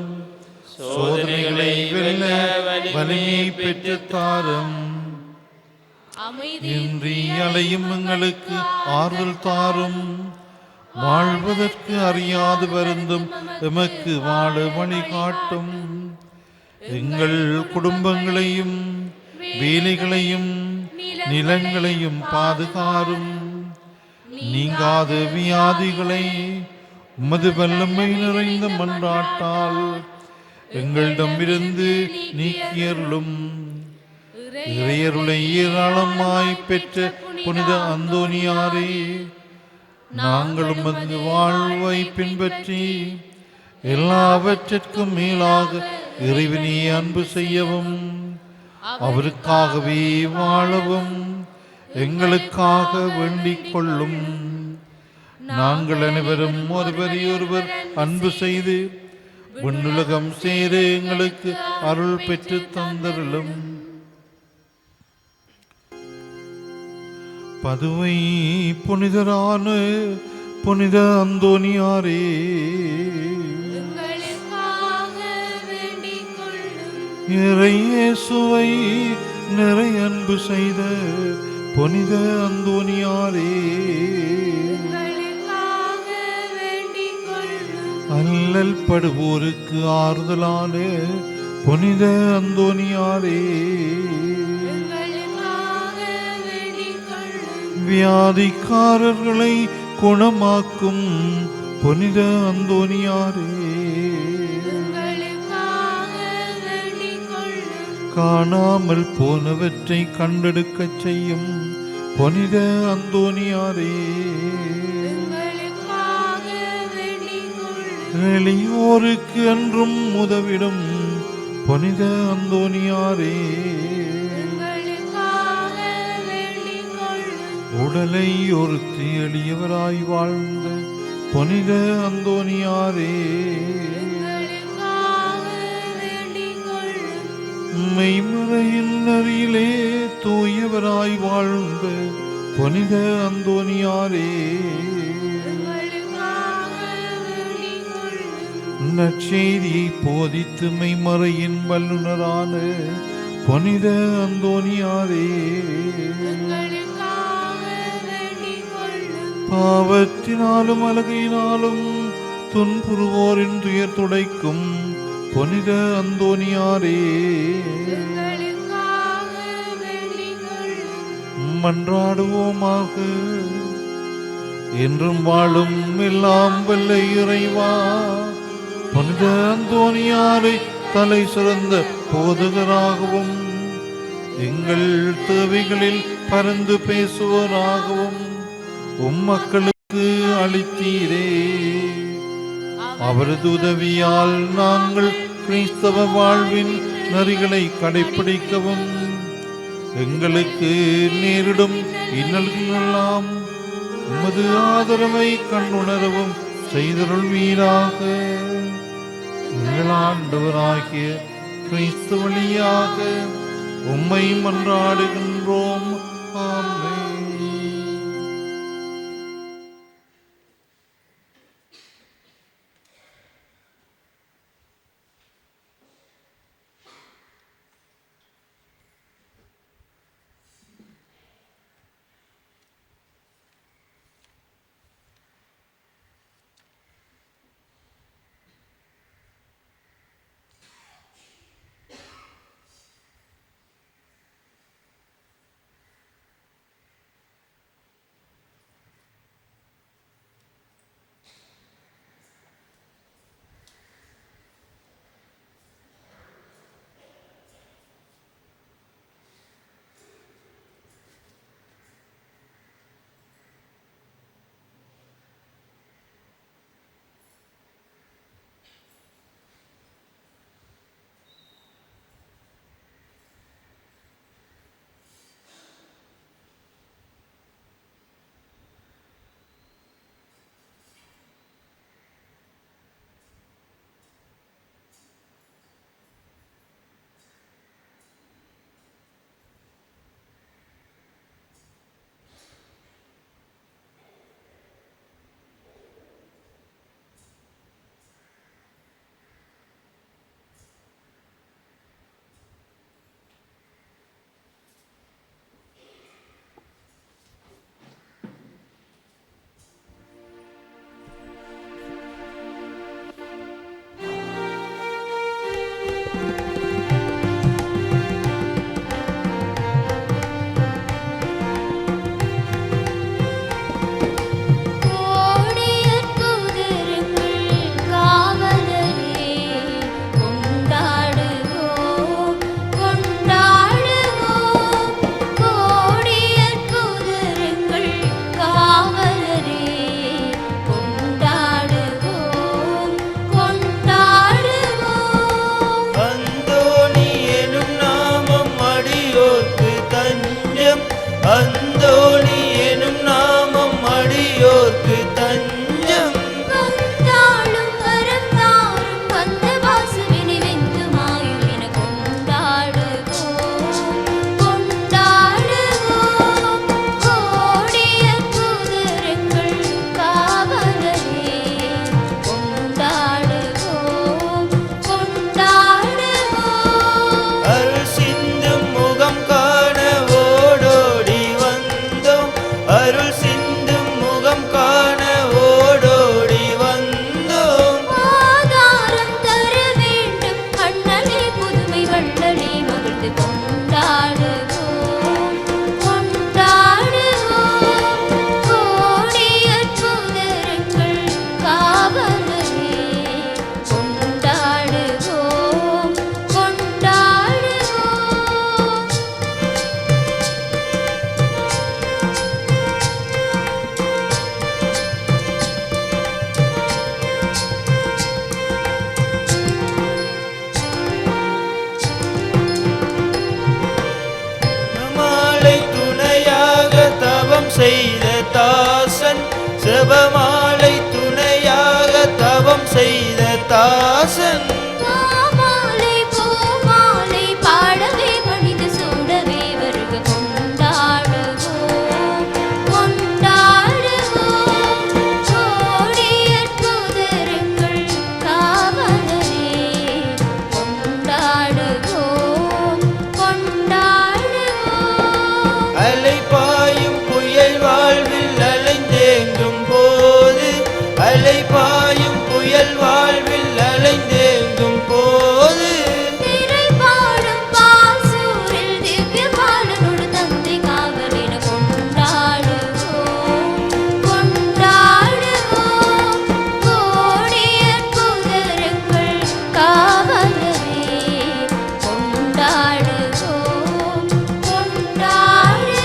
சோதனைகளை வெல்ல வலிமையை பெற்றுத்தாரும். இன்றி அலையும் எங்களுக்கு ஆறுதல் தாரும். வாழ்வதற்கு அறியாது வருந்தும் எமக்கு வாழ வழிகாட்டும். எங்கள் குடும்பங்களையும் வேலைகளையும் நிலங்களையும் பாதுகாரும். நீங்காத வியாதிகளை உமது வல்லமை நிறைந்த மன்றாட்டால் எங்களிடமிருந்து நீக்கியருளும். இறையருளை ஏராளமாய் பெற்ற புனித அந்தோனியாரே, நாங்களும் அந்த வாழ்வை பின்பற்றி எல்லாவற்றிற்கும் மேலாக இறைவனை அன்பு செய்யவும் அவருக்காகவே வாழவும் எங்களுக்காக வேண்டிக் கொள்ளும். நாங்கள் அனைவரும் ஒருவரையொருவர் அன்பு செய்து விண்ணுலகம் சேர எங்களுக்கு அருள் பெற்று தந்தருளும். பதுவை புனிதரான புனித அந்தோனியாரே, இறையேசுவை நிறை அன்பு செய்த புனித அந்தோனியாரே, அல்லல் படுவோருக்கு ஆறுதலான புனித அந்தோனியாரே, வியாதிக்காரர்களை குணமாக்கும் புனித அந்தோனியாரே, காணாமல் போனவற்றை கண்டெடுக்கச் செய்யும் புனித அந்தோனியாரே, எளியோருக்கு என்றும் உதவிடும் புனித அந்தோனியாரே, உடலை ஒருத்தி எளியவராய் வாழ்ந்த புனித அந்தோனியாரே, மெய்மறையின் நெறியிலே தூயவராய் வாழ்ந்த புனித அந்தோனியாரே, நற்செய்தியை போதித்து மெய்மறையின் வல்லுனரான புனித அந்தோனியாரே, பாவத்தினாலும் அலகையினாலும் துன்புறுவோரின் துயர் துடைக்கும் புனித அந்தோனியாரே, மன்றாடுவோமாக. என்றும் வாழும் எல்லாம் வல்ல இறைவா, புனித அந்தோனியாரை தலை சிறந்த போதகராகவும் எங்கள் தேவைகளில் பரந்து பேசுவோராகவும் மக்களுக்கு அளித்தீரே. அவரது உதவியால் நாங்கள் கிறிஸ்தவ வாழ்வின் நெறிகளை கடைப்பிடிக்கவும் எங்களுக்கு நேரிடும் இன்னல்களெல்லாம் உமது ஆதரவை கண்டுணரவும் செய்தருள்வீராக. எங்கள் ஆண்டவராகிய கிறிஸ்து வழியாக உம்மை மன்றாடுகின்றோம். ஆமென். செய்த தாசன், செபமாலை துணையாக தவம் செய்த தாசன். மாமாலை பூமாலை பாடவே பணிந்து சூடவே வருக கொண்டாடுவோம் கொண்டாடுவோம். கோடியற் புதருங்கள் காவலரே கொண்டாடுவோம் கொண்டாடுவோம். அலைபாயும் புயல் வாழ்வில் அலைந்தேங்கும் போது, அலைபாயும் புயல் வாழ்வில் அலைந்தேங்கும் போது, திரைப்பாடும் பாசூரில் திவ்ய பாலனோடு தந்தை காவலின கொண்டாடுவோம் கொண்டாடுவோம். கோடியற் புதருங்கள் காவலரே கொண்டாடுவோம் கொண்டாடுவோம்.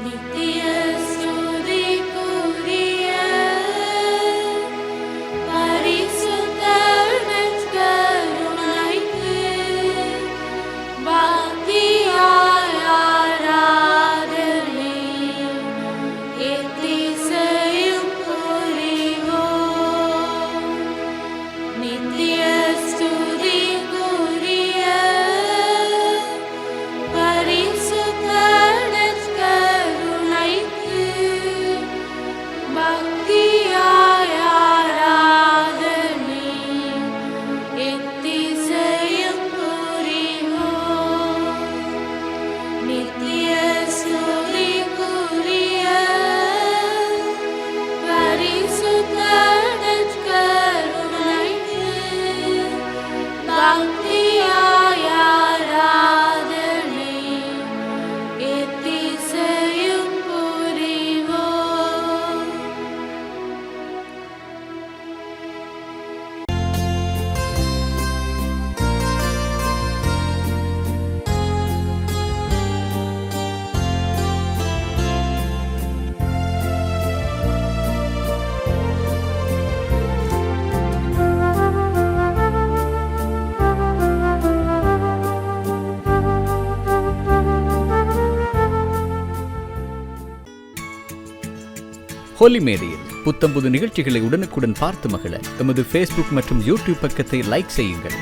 நித்திய ஸ்துதிக்குரிய பரிசுத்த நற்கருணைக்கு பக்தியாய் ஆராதனை எத்திசையும் புரிவோம். நித்திய ஸ்துதிக்குரிய பரிசுத்த நற்கருணைக்கு பக்தியாய் ஆராதனை எத்திசையும் புரிவோம். நித்திய ஸ்துதிக்குரிய பரிசுத்த நற்கருணைக்கு பக்தியாய் ஆராதனை எத்திசையும் புரிவோம். ஹோலி மேடையில் புத்தம்புது நிகழ்ச்சிகளை உடனுக்குடன் பார்த்து மகிழ எமது ஃபேஸ்புக் மற்றும் யூடியூப் பக்கத்தை லைக் செய்யுங்கள்.